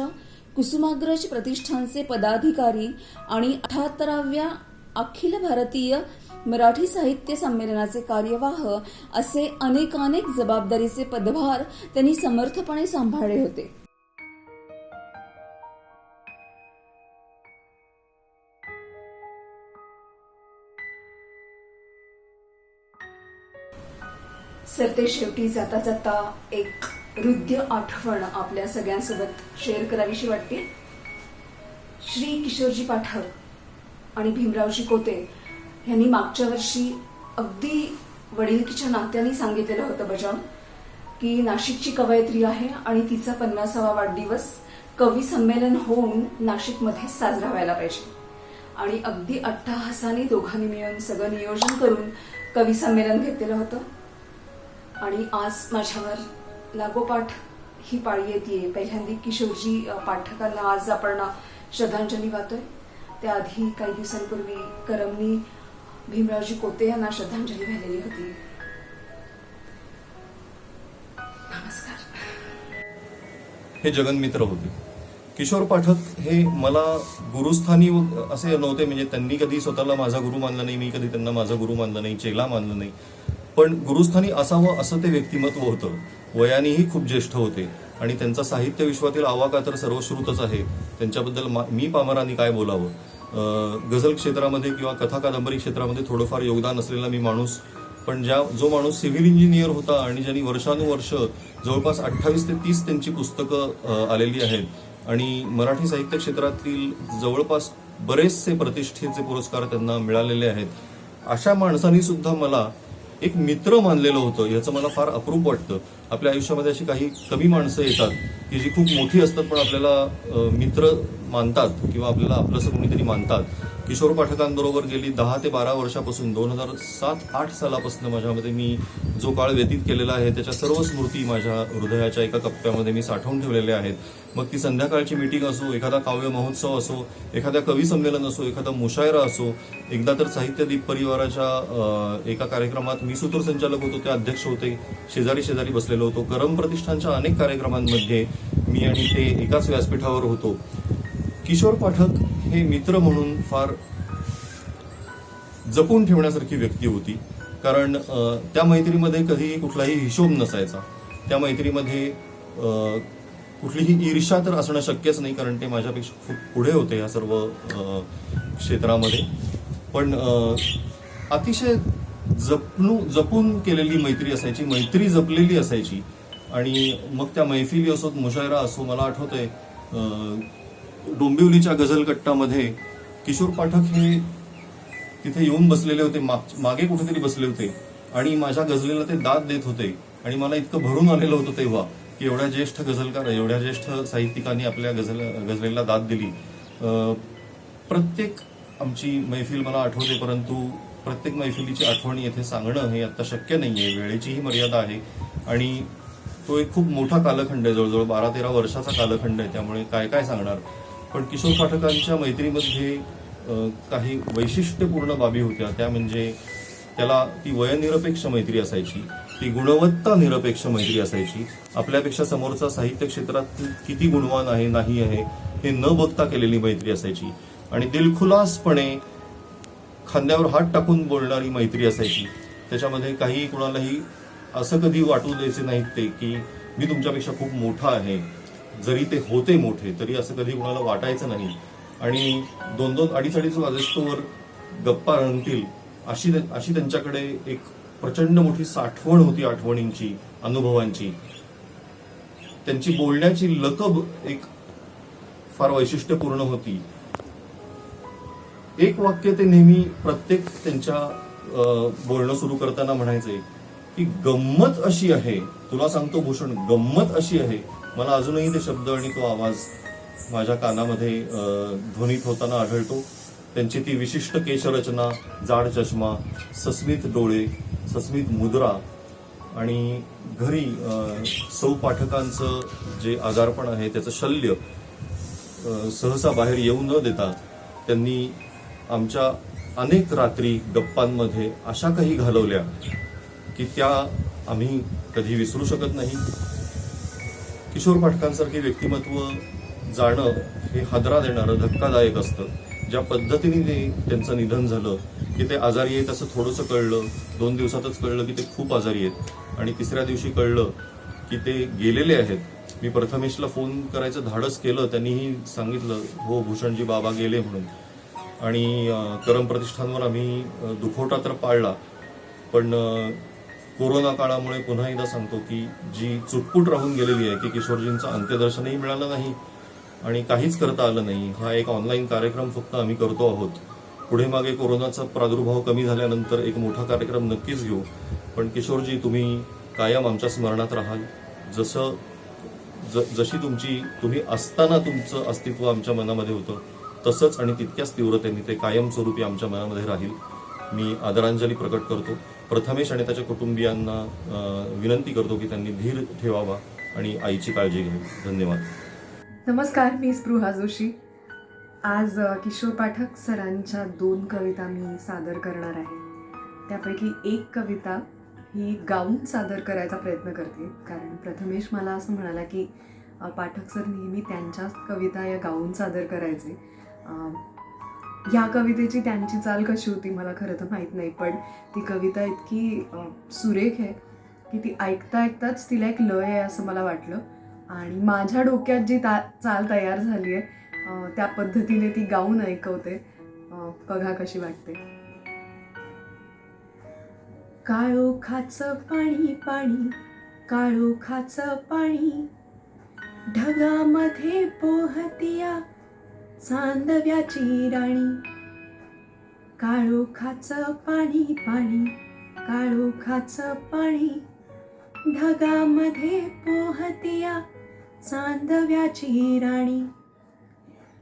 कुसुमाग्रज प्रतिष्ठानचे पदाधिकारी आणि 78व्या अखिल भारतीय मराठी साहित्य संमेलनाचे कार्यवाह असे अनेकानेक जबाबदारीचे पदभार त्यांनी समर्थपणे सांभाळले होते. सरते शेवटी जाता जाता एक हृदय आठवण आपल्या सगळ्यांसोबत शेअर करावीशी वाटते. श्री किशोरजी पाठक आणि भीमरावजी कोते यांनी मागच्या वर्षी अगदी वडिलकीच्या नात्याने सांगितलेलं होतं बजावून की नाशिकची कवयित्री आहे आणि तिचा 50वा वाढदिवस कवी संमेलन होऊन नाशिकमध्ये साजरा व्हायला पाहिजे. आणि अगदी अट्टाहासाने दोघांनी मिळून सगळं नियोजन करून कवी संमेलन घेतलेलं होतं. आणि आज माझ्यावर लागोपाठ ही पाळी येते. पहिल्यांदा किशोरजी पाठकांना आज आपण श्रद्धांजली वाहतोय. त्याआधी काही दिवसांपूर्वी करमनी भीमरावजी कोते यांना श्रद्धांजली वाहिलेली होती. नमस्कार. हे जगन्मित्र होते. किशोर पाठक हे मला गुरुस्थानी असे नव्हते. म्हणजे त्यांनी कधी स्वतःला माझा गुरु मानला नाही, मी कधी त्यांना माझा गुरु मानला नाही, चेला मानला नाही. पण गुरुस्थानी असावं असं ते व्यक्तिमत्व होतं. वयानेही खूप ज्येष्ठ होते आणि त्यांचा साहित्य विश्वातील आवाका तर सर्वश्रुतच आहे. त्यांच्याबद्दल मी पामरांनी काय बोलावं. गझल क्षेत्रामध्ये किंवा कथा कादंबरी क्षेत्रामध्ये थोडंफार योगदान असलेला मी माणूस, पण जो माणूस सिव्हिल इंजिनियर होता आणि ज्यांनी वर्षानुवर्ष जवळपास 28 ते 30 त्यांची पुस्तकं आलेली आहेत आणि मराठी साहित्य क्षेत्रातील जवळपास बरेचसे प्रतिष्ठेचे पुरस्कार त्यांना मिळालेले आहेत, अशा माणसांनी सुद्धा मला एक मित्र मानलेलं होतं. याचं मला फार अप्रूप वाटतं. आपल्या आयुष्यामध्ये अशी काही कमी माणसं येतात की जी खूप मोठी असतात पण आपल्याला मित्र मानतात किंवा आपल्याला आपलंसं कोणीतरी मानतात. किशोर पाठकांबरोबर गेली 10 ते 12 वर्षापासून 2007-8 सालापासून माझ्यामध्ये मी जो काळ व्यतीत केलेला आहे त्याच्या सर्व स्मृती माझ्या हृदयाच्या एका कप्प्यामध्ये मी साठवून ठेवलेल्या आहेत. मग ती संध्याकाळची मीटिंग असो, एखादा काव्य महोत्सव असो, एखादा कवी संमेलन असो, एखादा मुशायरा असो. एकदा तर साहित्य दीप परिवाराच्या एका कार्यक्रमात मी सूत्रसंचालक होतो, ते अध्यक्ष होते, शेजारी बसलेलो होतो. करम प्रतिष्ठानच्या अनेक कार्यक्रमांमध्ये मी आणि ते एकाच व्यासपीठावर होतो. किशोर पाठक हे मित्र म्हणून फार जपून ठेवण्यासारखी व्यक्ती होती. कारण त्या मैत्रीमध्ये कधी कुठलाही हिशोब नसायचा. त्या मैत्रीमध्ये कुठलीही ईर्ष्या तर असणं शक्यच नाही, कारण ते माझ्यापेक्षा खूप पुढे होते या सर्व क्षेत्रामध्ये. पण अतिशय जपून केलेली मैत्री असायची, मैत्री जपलेली असायची. आणि मग त्या मैफिली असोत, मुशायरा असो. मला आठवतंय डोंबिवलीच्या गझल कट्टामध्ये किशोर पाठक हे तिथे येऊन बसलेले होते, मागे कुठेतरी बसले होते आणि माझ्या गझलेला ते दाद देत होते. आणि मला इतकं भरून आलेलं होतं तेव्हा की एवढ्या ज्येष्ठ गझलकार, एवढ्या ज्येष्ठ साहित्यिकांनी आपल्या गझलेला दाद दिली. प्रत्येक आमची मैफिल मला आठवते, परंतु प्रत्येक मैफिलीची आठवण येथे सांगणं हे आता शक्य नाहीये. वेळेचीही मर्यादा आहे आणि तो एक खूप मोठा कालखंड आहे, जवळजवळ 12-13 वर्षाचा कालखंड आहे. त्यामुळे काय सांगणार. पण किशोर पाठकांच्या मैत्रीमध्ये काही वैशिष्ट्यपूर्ण बाबी होत्या. त्या म्हणजे त्याला ती वयनिरपेक्ष मैत्री असायची, ती गुणवत्ता निरपेक्ष मैत्री असायची. आपल्यापेक्षा समोरचा साहित्य क्षेत्रात किती गुणवान आहे नाही आहे हे न बघता केलेली मैत्री असायची. आणि दिलखुलासपणे खांद्यावर हात टाकून बोलणारी मैत्री असायची. त्याच्यामध्ये काही कुणालाही असं कधी वाटू द्यायचे नाहीत ते की मी तुमच्यापेक्षा खूप मोठा आहे. जरी ते होते मोठे तरी असं कधी कुणाला वाटायचं नाही. आणि 2-2, 2.5 वाजेस्तोवर गप्पा रंगतील अशी त्यांच्याकडे एक प्रचंड मोठी साठवण होती आठवणींची, अनुभवांची. त्यांची बोलण्याची लकब एक फार वैशिष्ट्यपूर्ण होती. एक वाक्य ते नेहमी प्रत्येक त्यांच्या बोलणं सुरू करताना म्हणायचे की गंमत अशी आहे, तुला सांगतो भूषण, गंमत अशी आहे. मला अजूनही ते शब्द आणि तो आवाज माझ्या कानामध्ये ध्वनित होताना आढळतो. त्यांची ती विशिष्ट केशरचना, जाड चष्मा, सस्मित डोळे, सस्मित मुद्रा आणि घरी सौ पाठकांचं जे आजारपण आहे त्याचं शल्य सहसा बाहेर येऊ न देता त्यांनी आमच्या अनेक रात्री गप्पांमध्ये अशा काही घालवल्या की त्या आम्ही कधी विसरू शकत नाही. किशोर पाठकांसारखे व्यक्तिमत्व जाणं हे हादरा देणारं, धक्कादायक असतं. ज्या पद्धतीने त्यांचं निधन झालं की ते आजारी आहेत असं थोडंसं कळलं, 2 दिवसातच कळलं की ते खूप आजारी आहेत, आणि तिसऱ्या दिवशी कळलं की ते गेलेले आहेत. मी प्रथमेशला फोन करायचं धाडस केलं, त्यांनीही सांगितलं हो भूषणजी बाबा गेले म्हणून. आणि करम प्रतिष्ठानवर आम्ही दुखवटा तर पाळला, पण कोरोना काळामुळे पुन्हा एकदा सांगतो की जी चुटपुट राहून गेलेली आहे की किशोरजींचं अंत्यदर्शनही मिळालं नाही आणि काहीच करता आलं नाही. हा एक ऑनलाईन कार्यक्रम फक्त आम्ही करतो आहोत. पुढे मागे कोरोनाचा प्रादुर्भाव कमी झाल्यानंतर एक मोठा कार्यक्रम नक्कीच घेऊ. पण किशोरजी तुम्ही कायम आमच्या स्मरणात राहाल. जशी तुम्ही असताना तुमचं अस्तित्व आमच्या मनामध्ये होतं तसंच आणि तितक्याच तीव्रतेने ते कायमस्वरूपी आमच्या मनामध्ये राहील. मी आदरांजली प्रकट करतो. प्रथमेश आणि त्याच्या कुटुंबियांना विनंती करतो की त्यांनी धीर ठेवावा आणि आईची काळजी घ्यावी. धन्यवाद. नमस्कार, मी स्पृहा जोशी. आज किशोर पाठक सरांच्या 2 कविता मी सादर करणार आहे. त्यापैकी एक कविता ही गाऊन सादर करायचा प्रयत्न करते, कारण प्रथमेश मला असं म्हणाला की पाठक सर नेहमी त्यांच्याच कविता या गाऊन सादर करायचे. ह्या कवितेची त्यांची चाल कशी होती मला खरं तर माहीत नाही, पण ती कविता इतकी सुरेख आहे की ती ऐकता ऐकताच तिला एक लय आहे असं मला वाटलं. आणि माझ्या डोक्यात जी चाल तयार झाली आहे त्या पद्धतीने ती गाऊन ऐकवते. बघा कशी वाटते. काळोखाचं पाणी पाणी, काळोखाचं पाणी, ढगामध्ये पोहतिया चांदव्याची राणी. काळोखाचं पाणी पाणी, काळोखाचं पाणी, ढगामध्ये पोहतिया चांदव्याची राणी.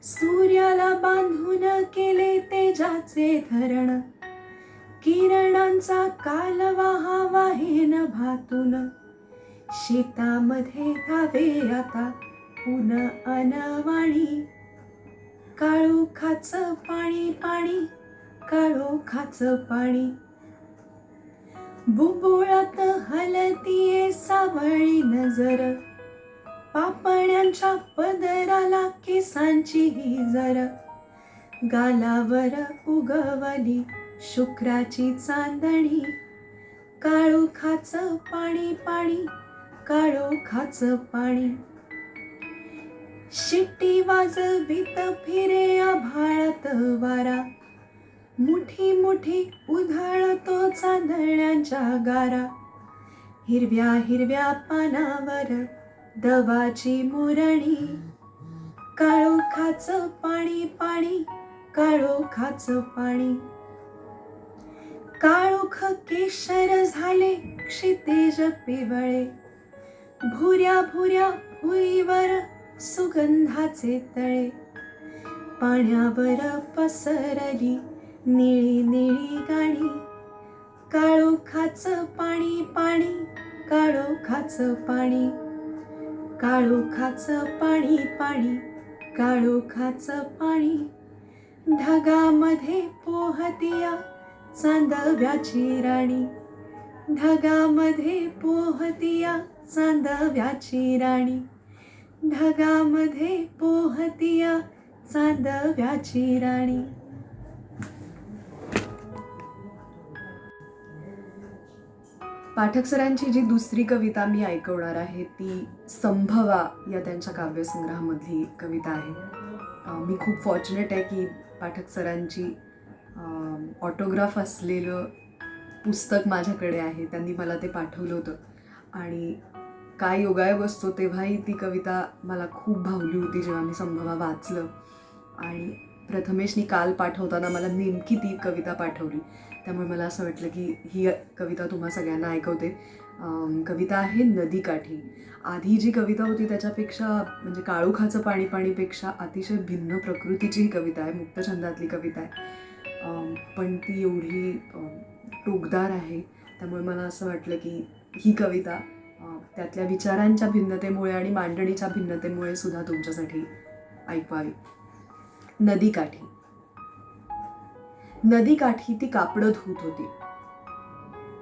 सूर्याला बांधून केले तेजाचे धरण, किरणांचा कालवा हा वाहेन भातून. शेतामध्ये धावे आता ऊन अनवाणी. काळोखाचं पाणी पाणी, काळोखाचं पाणी, बुबुळात हलतीये सावळी नजर. पापण्यांच्या पदराला केसांची ही जर. गालावर उगवली शुक्राची चांदणी. काळोखाचं पाणी पाणी, काळोखाचं पाणी. शिट्टी वाजवीत फिरे आभाळात वारा. मुठी मुठी उधळतो चांदण्यांच्या गारा. हिरव्या हिरव्या पानावर दवाची मुरणी. काळोखाचं पाणी पाणी, काळोखाचं पाणी. काळोख केशर झाले क्षितेज पिवळे. भुऱ्या भुऱ्या भुईवर सुगंधाचे तळे. पाण्यावर पसरली निळी निळी गाणी. काळोखाचं पाणी पाणी, काळोखाचं पाणी. काळोखाचं पाणी पाणी, काळोखाचं पाणी. ढगामध्ये पोहतिया चांदव्याची राणी, ढगामध्ये पोहतिया चांदव्याची राणी, ढगामध्ये पोहतिया चांदव्याची राणी. पाठक सरांची जी दुसरी कविता मी ऐकवणार आहे ती संभवा या त्यांच्या काव्यसंग्रहामधली कविता आहे. मी खूप फॉर्च्युनेट आहे की पाठक सरांची ऑटोग्राफ असलेलं पुस्तक माझ्याकडे आहे. त्यांनी मला ते पाठवलं होतं आणि काय योगायोग असतो, तेव्हाही ती कविता मला खूप भावली होती जेव्हा मी संभवा वाचलं. आणि प्रथमेशनी काल पाठवताना मला नेमकी ती कविता पाठवली, त्यामुळे मला असं वाटलं की ही कविता तुम्हा सगळ्यांना ऐकवते. कविता आहे नदीकाठी. आधी जी कविता होती त्याच्यापेक्षा म्हणजे काळोखाचं पाणी पाणीपेक्षा अतिशय भिन्न प्रकृतीची ही कविता आहे, मुक्तछंदातली कविता आहे, पण ती एवढी टोकदार आहे. त्यामुळे मला असं वाटलं की ही कविता त्यातल्या विचारांच्या भिन्नतेमुळे आणि मांडणीच्या भिन्नतेमुळे सुद्धा तुमच्यासाठी ऐकवावी. नदीकाठी. नदीकाठी ती कापडं धुत होती,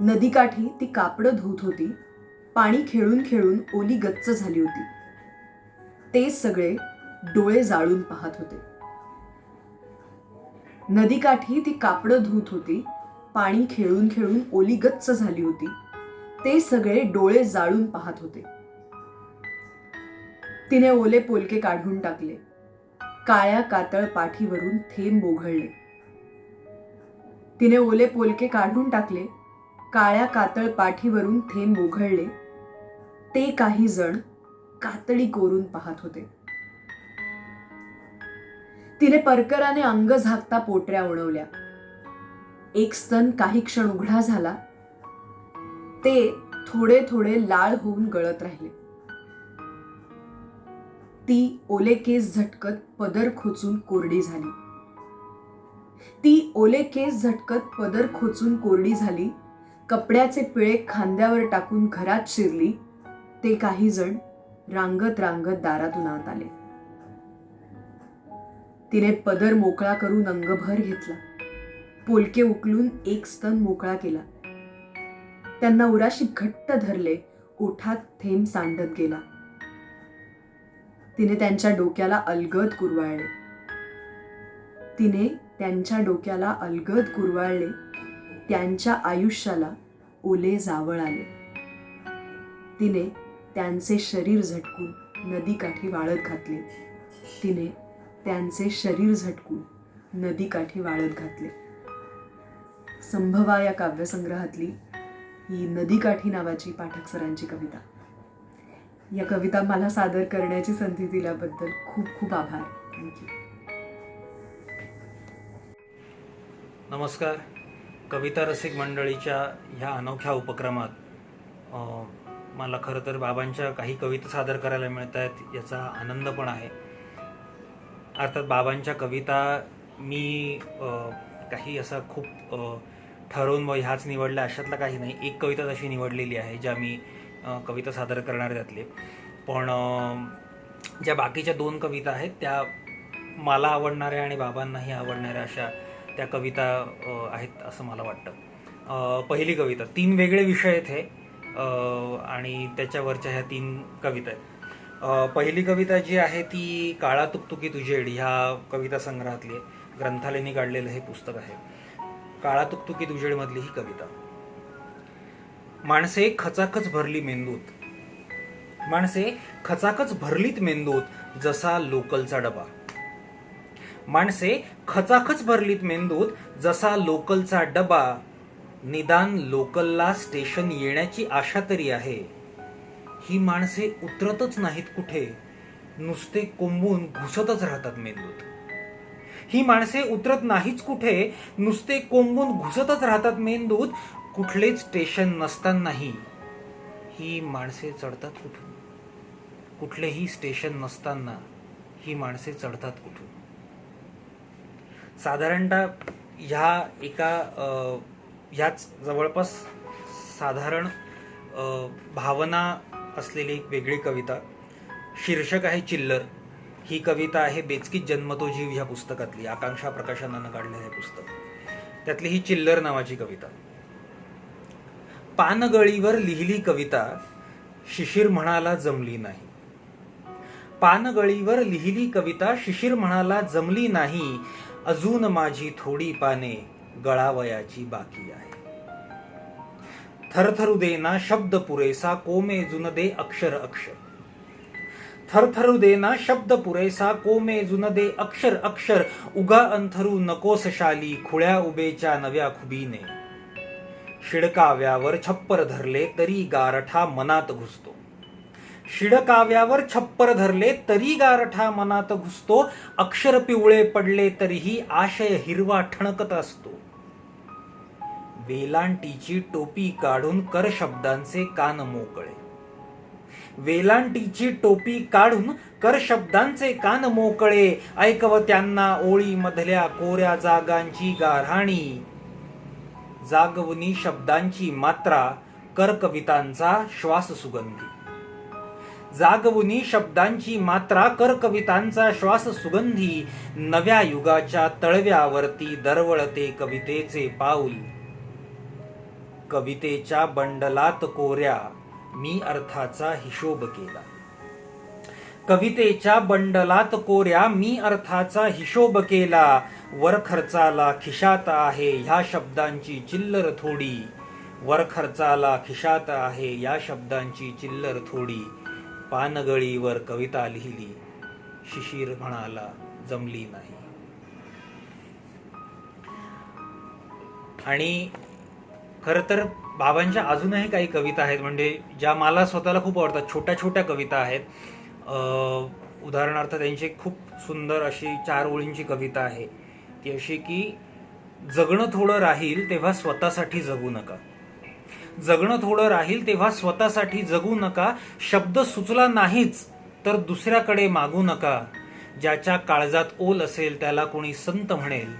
नदीकाठी ती कापडं धुत होती, पाणी खेळून खेळून ओली गच्च झाली होती. ते सगळे डोळे जाळून पाहत होते. नदीकाठी ती कापडं धुत होती, पाणी खेळून खेळून ओली गच्च झाली होती. ते सगळे डोळे जाळून पाहत होते. तिने ओले पोलके काढून टाकले, काळ्या कातळ पाठीवरून थेंब ओघळले. तिने ओले पोलके काढून टाकले, काळ्या कातळ पाठीवरून थेंब ओघळले. ते काही जण कातडी कोरून पाहत होते. तिने परकराने अंग झाकता पोटऱ्या उडवल्या. एक स्तन काही क्षण उघडा झाला, ते थोडे थोडे लाल होऊन गळत राहिले. ती ओले केस झटकत पदर खोचून कोरडी झाली. ती ओले केस झटकत पदर खोचून कोरडी झाली. कपड्याचे पिळे खांद्यावर टाकून घरात शिरली. ते काही जण रांगत रांगत दारातून आत आले. तिने पदर मोकळा करून अंगभर घेतला, पोलके उकलून एक स्तन मोकळा केला. त्यांना उराशी घट्ट धरले, ओठात थेंब सांडत गेला. तिने त्यांच्या डोक्याला अलगद कुरवाळले. तिने त्यांच्या डोक्याला अलगद कुरवाळले. त्यांच्या आयुष्याला ओले जावळ आले. तिने त्यांचे शरीर झटकून नदीकाठी वाळत घातले. तिने त्यांचे शरीर झटकून नदीकाठी वाळत घातले. संभवा या काव्यसंग्रहातली ही नदीकाठी नावाची पाठक सरांची कविता. या कविता मला सादर करण्याची संधी दिल्याबद्दल खूप खूप आभार. थँक्यू. नमस्कार. कविता रसिक मंडळीच्या ह्या अनोख्या उपक्रमात मला खरं तर बाबांच्या काही कविता सादर करायला मिळत आहेत याचा आनंद पण आहे. अर्थात बाबांच्या कविता मी काही असा खूप ठरवून व ह्याच निवडल्या अशातला काही नाही. एक कविता तशी निवडलेली आहे ज्या मी कविता सादर करणार त्यातले, पण ज्या बाकीच्या 2 कविता आहेत त्या मला आवडणाऱ्या आणि बाबांनाही आवडणाऱ्या अशा त्या कविता आहेत असं मला वाटतं. पहिली कविता 3 वेगळे विषय आहेत हे आणि त्याच्यावरच्या ह्या 3 कविता आहेत. पहिली कविता जी आहे ती काळा तुकतुकीत उजेड ह्या कविता संग्रहातली, ग्रंथालयाने काढलेलं हे पुस्तक आहे. काळा तुकतुकीत उजेडमधली ही कविता. माणसे खचाखच भरली मेंदूत, माणसे खचाखच भरलीत मेंदूत जसा लोकलचा डबा. माणसे खचाखच भरलीत मेंदूत जसा लोकलचा डबा. निदान लोकलला स्टेशन येण्याची आशा तरी आहे. ही माणसे उतरतच नाहीत कुठे, नुसते कोंबून घुसतच राहतात मेंदूत. ही माणसे उतरत नाहीच कुठे, नुसते कोंबून घुसतच राहतात मेंदूत. कुठलेच स्टेशन नसतानाही ही माणसे चढतात कुठून, कुठलेही स्टेशन नसताना ही माणसे चढतात कुठून. साधारणतः ह्याच जवळपास साधारण भावना असलेली एक वेगळी कविता. शीर्षक आहे चिल्लर. ही कविता आहे बेचकीत जन्मतो जीव ह्या पुस्तकातली, आकांक्षा प्रकाशनानं काढलेलं हे पुस्तक. त्यातली ही चिल्लर नावाची कविता. पानगळीवर लिहिली कविता, शिशिर म्हणाला जमली नाही. पानगळीवर लिहिली कविता, शिशिर म्हणाला जमली नाही. अजून माझी थोडी पाने गळावयाची बाकी आहे. थरथरू देना शब्द पुरेसा, कोमे जुन दे अक्षर अक्षर. थरथरू देना शब्द पुरेसा, कोमे जुन दे अक्षर अक्षर. उगा अंथरू नकोस शाली, खुळ्या उभेच्या नव्या खुबीने. शिडकाव्यावर छप्पर धरले तरी गारठा मनात घुसतो. शिडकाव्यावर छप्पर धरले तरी गारठा मनात घुसतो. अक्षर पिवळे पडले तरीही आशय हिरवा ठणकत असतो. वेलांटीची टोपी काढून कर शब्दांचे कान मोकळे. वेलांटीची टोपी काढून कर शब्दांचे कान मोकळे. ऐकव त्यांना ओळी मधल्या कोऱ्या जागांची गाऱ्हाणी. जागवनी शब्दांची मात्रा, कर कवितांचा श्वास सुगंधी. जागवनी शब्दांची मात्रा, कर कवितांचा श्वास सुगंधी. नव्या युगाच्या तळव्यावरती दरवळते कवितेचे पाऊल. कवितेच्या बंडलात कोऱ्या मी अर्थाचा हिशोब केला. कवितेच्या बंडलात कोऱ्या मी अर्थाचा हिशोब केला. वर खर्चाला खिशात आहे ह्या शब्दांची चिल्लर थोडी. वर खर्चाला खिशात आहे या शब्दांची चिल्लर थोडी. पानगळीवर कविता लिहिली, शिशिर म्हणाला जमली नाही. आणि खरं तर बाबांच्या अजूनही काही कविता आहेत, म्हणजे ज्या मला स्वतःला खूप आवडतात. छोट्या छोट्या कविता आहेत. उदाहरणार्थ त्यांची खूप सुंदर अशी 4 ओळींची कविता आहे, ती अशी की जगणं थोडं राहील तेव्हा स्वतःसाठी जगू नका. जगणं थोडं राहील तेव्हा स्वतःसाठी जगू नका. शब्द सुचला नाहीच तर दुसऱ्याकडे मागू नका. ज्याच्या काळजात ओल असेल त्याला कोणी संत म्हणेल.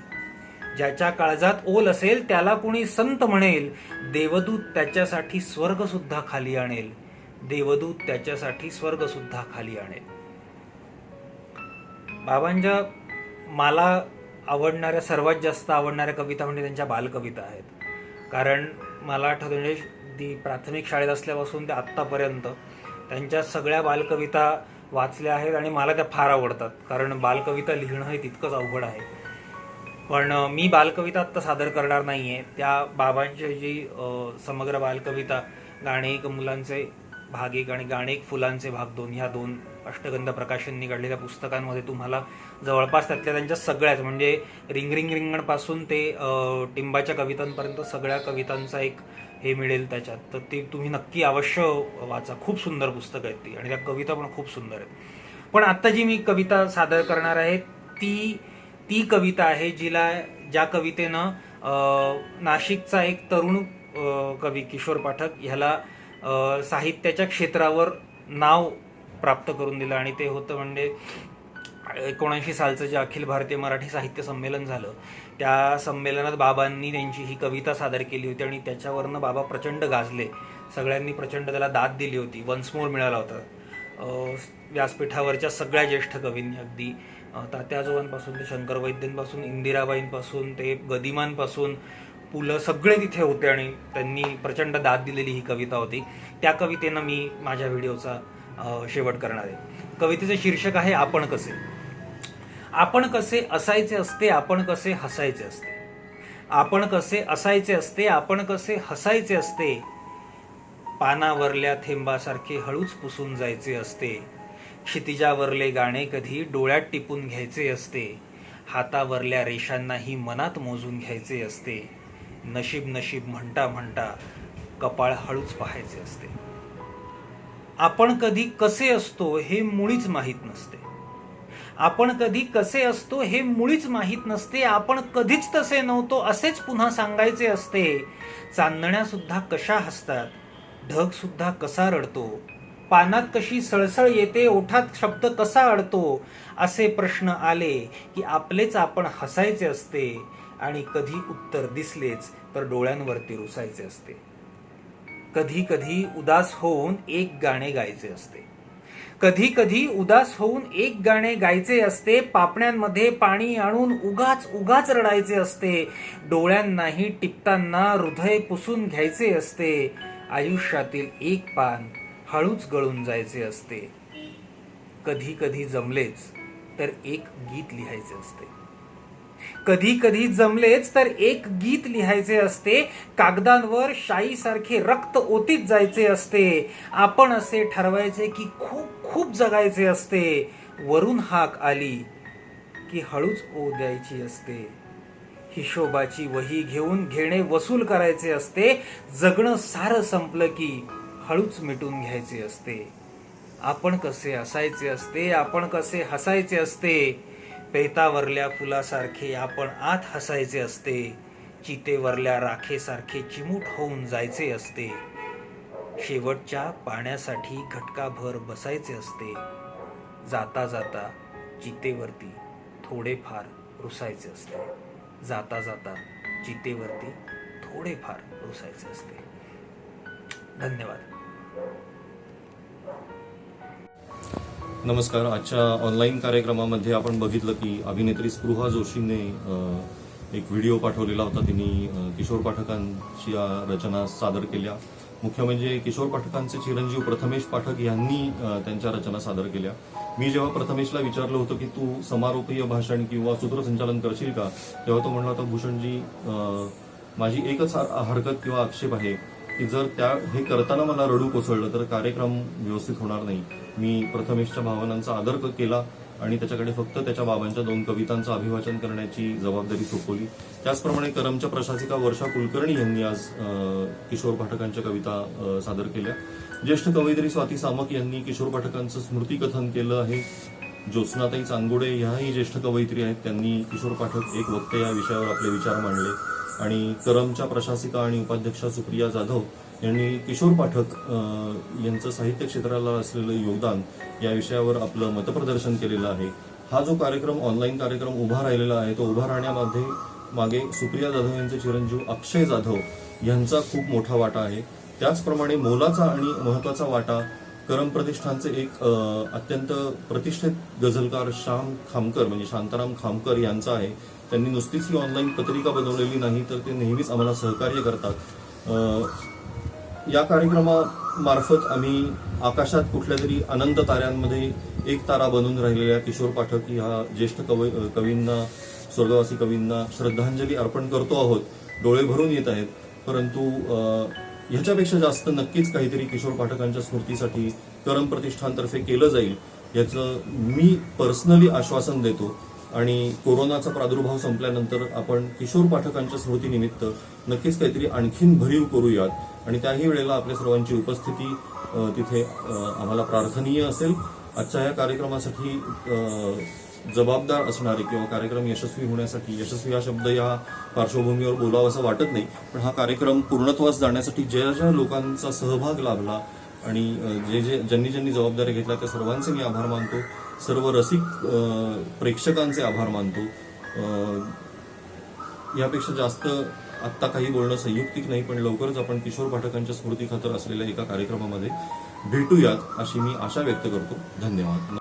ज्याच्या काळजात ओल असेल त्याला कोणी संत म्हणेल. देवदूत त्याच्यासाठी स्वर्ग सुद्धा खाली आणेल. देवदूत त्याच्यासाठी स्वर्ग सुद्धा खाली आणेल. बाबांच्या मला आवडणाऱ्या, सर्वात जास्त आवडणाऱ्या कविता म्हणजे त्यांच्या बालकविता आहेत. कारण मला आठवतं, म्हणजे ती प्राथमिक शाळेत असल्यापासून ते आत्तापर्यंत त्यांच्या सगळ्या बालकविता वाचल्या आहेत आणि मला त्या फार आवडतात. कारण बालकविता लिहिणं हे तितकंच अवघड आहे. पण मी बालकविता आत्ता सादर करणार नाही आहे. त्या बाबांची जी समग्र बालकविता गाणेक मुलांचे भाग 1 आणि गाणेक फुलांचे भाग 2 ह्या 2 अष्टगंध प्रकाशननी काढलेल्या पुस्तकांमध्ये तुम्हाला जवळपास त्यातल्या त्यांच्या सगळ्याच, म्हणजे रिंग रिंग रिंगणपासून ते टिंबाच्या कवितांपर्यंत सगळ्या कवितांचा एक हे मिळेल त्याच्यात. तर ते तुम्ही नक्की अवश्य वाचा. खूप सुंदर पुस्तक आहेत ती आणि त्या कविता पण खूप सुंदर आहेत. पण आत्ता जी मी कविता सादर करणार आहे ती कविता आहे ज्या कवितेनं नाशिकचा एक तरुण कवी किशोर पाठक ह्याला साहित्याच्या क्षेत्रावर नाव प्राप्त करून दिलं. आणि ते होतं म्हणजे 1979 सालचं जे अखिल भारतीय मराठी साहित्य संमेलन झालं, त्या संमेलनात बाबांनी त्यांची ही कविता सादर केली होती आणि त्याच्यावरनं बाबा प्रचंड गाजले. सगळ्यांनी प्रचंड त्याला दाद दिली होती. वन्स मोर मिळाला होता. व्यासपीठावरच्या सगळ्या ज्येष्ठ कवींनी, अगदी तात्या आजोबांपासून ते शंकर वैद्यांपासून, इंदिराबाईंपासून ते गदिमांपासून पु ल सगळे तिथे होते आणि त्यांनी प्रचंड दाद दिलेली ही कविता होती. त्या कवितेनं मी माझ्या व्हिडिओचा शेवट करणार आहे. कवितेचे शीर्षक आहे आपण कसे. आपण कसे असायचे असते, आपण कसे हसायचे असते. आपण कसे असायचे असते, आपण कसे हसायचे असते. पानावरल्या थेंबासारखे हळूच पुसून जायचे असते. क्षितिजावरले गाणे कधी डोळ्यात टिपून घ्यायचे असते. हातावरल्या रेषांनाही मनात मोजून घ्यायचे असते. नशीब नशीब म्हणता म्हणता कपाळ हळूच पाहायचे असते. आपण कधी कसे असतो हे मुळीच माहीत नसते. आपण कधी कसे असतो हे मुळीच माहीत नसते. आपण कधीच तसे नव्हतो असेच पुन्हा सांगायचे असते. चांदण्या सुद्धा कशा हसतात, ढग सुद्धा कसा रडतो. पानात कशी सळसळ येते, ओठात शब्द कसा अडतो. असे प्रश्न आले की आपलेच आपण हसायचे असते आणि कधी उत्तर दिसलेच तर डोळ्यांवरती रुसायचे असते. कधी कधी उदास होऊन एक गाणे गायचे असते. कधी कधी उदास होऊन एक गाणे गायचे असते, पापण्यांमध्ये पाणी आणून उगाच उगाच रडायचे असते, डोळ्यांनाही टिपताना हृदय पुसून घ्यायचे असते, आयुष्यातील एक पान हळूच गळून जायचे असते. कधी कधी जमलेच तर एक गीत लिहायचे असते. कधी कधी जमलेच तर एक गीत लिहायचे असते, कागदांवर शाईसारखे रक्त ओतीत जायचे असते. आपण असे ठरवायचे की खूप खूप जगायचे असते. वरून हाक आली की हळूच ओ द्यायची असते. हिशोबाची वही घेऊन घेणे वसूल करायचे असते. जगणं सारं संपलं की हळूच मिटून घ्यायचे असते. आपण कसे असायचे असते, आपण कसे हसायचे असते. पेतावरल्या फुलासारखे आपण आत हसायचे असते. चितेवरल्या राखेसारखे चिमूट होऊन जायचे असते. शेवटच्या पाण्यासाठी घटकाभर बसायचे असते. जाता जाता चितेवरती थोडेफार रुसायचे असते. जाता जाता चितेवरती थोडेफार रुसायचे असते. धन्यवाद. नमस्कार. आजच्या ऑनलाईन कार्यक्रमामध्ये आपण बघितलं की अभिनेत्री स्पृहा जोशीने एक व्हिडिओ पाठवलेला होता. तिने किशोर पाठकांची रचना सादर केल्या. मुख्य म्हणजे किशोर पाठकांचे चिरंजीव प्रथमेश पाठक यांनी त्यांच्या रचना सादर केल्या. मी जेव्हा प्रथमेशला विचारलं होतं की तू समारोपीय भाषण किंवा सूत्रसंचालन करशील का, तेव्हा तो म्हणला होता, भूषणजी माझी एकच हरकत किंवा आक्षेप आहे की जर हे करताना मला रडू कोसळलं तर कार्यक्रम व्यवस्थित होणार नाही. मी प्रथमेशच्या भावनांचा आदर केला आणि त्याच्याकडे फक्त त्याच्या बाबांच्या 2 कवितांचं अभिवाचन करण्याची जबाबदारी सोपवली. त्याचप्रमाणे करमच्या प्रशासिका वर्षा कुलकर्णी यांनी आज किशोर पाठकांच्या कविता सादर केल्या. ज्येष्ठ कवयित्री स्वाती सामक यांनी किशोर पाठकांचं स्मृतिकथन केलं आहे. ज्योत्स्नाताई चांगोडे ह्याही ज्येष्ठ कवयित्री आहेत. त्यांनी किशोर पाठक एक वक्ते या विषयावर आपले विचार मांडले. आणि करमच्या प्रशासिका आणि उपाध्यक्षा सुप्रिया जाधव यांनी किशोर पाठक यांचं साहित्य क्षेत्राला असलेलं योगदान या विषयावर आपलं मतप्रदर्शन केलेलं आहे. हा जो कार्यक्रम ऑनलाईन कार्यक्रम उभा राहिलेला आहे तो उभा राहण्यामध्ये मागे सुप्रिया जाधव यांचे चिरंजीव अक्षय जाधव यांचा खूप मोठा वाटा आहे. त्याचप्रमाणे मोलाचा आणि महत्वाचा वाटा करम प्रतिष्ठानचे एक अत्यंत प्रतिष्ठित गझलकार श्याम खामकर म्हणजे शांताराम खामकर यांचा आहे. त्यांनी नुसतीच ही ऑनलाईन पत्रिका बनवलेली नाही तर ते नेहमीच आम्हाला सहकार्य करतात. या कार्यक्रमामार्फत आम्ही आकाशात कुठल्या तरी अनंत ताऱ्यांमध्ये एक तारा बनून राहिलेल्या किशोर पाठक ह्या ज्येष्ठ कवींना, स्वर्गवासी कवींना श्रद्धांजली अर्पण करतो आहोत. डोळे भरून येत आहेत. परंतु ह्याच्यापेक्षा जास्त नक्कीच काहीतरी किशोर पाठकांच्या स्मृतीसाठी करम प्रतिष्ठानतर्फे केलं जाईल याचं मी पर्सनली आश्वासन देतो. आणि कोरोनाचा प्रादुर्भाव संपल्यानंतर आपण किशोर पाठकांच्या स्मृतीनिमित्त नक्कीच काहीतरी आणखीन भरीव करूयात. आणि त्याही वेळेला आपल्या सर्वांची उपस्थिती तिथे आम्हाला प्रार्थनीय असेल. आजच्या या कार्यक्रमासाठी जबाबदार असणारे किंवा कार्यक्रम यशस्वी होण्यासाठी, यशस्वी हा शब्द या पार्श्वभूमीवर बोलावा असं वाटत नाही, पण हा कार्यक्रम पूर्णत्वास जाण्यासाठी ज्या ज्या लोकांचा सहभाग लाभला आणि ज्यांनी जबाबदारी घेतल्या त्या सर्वांचे मी आभार मानतो. सर्व रसिक प्रेक्षकांचे आभार मानतो. यापेक्षा जास्त आत्ता काही बोलणं संयुक्तिक नाही, पण लवकरच आपण किशोर पाठकांच्या स्मृती खातर असलेल्या एका कार्यक्रमामध्ये भेटूयात अशी मी आशा व्यक्त करतो. धन्यवाद.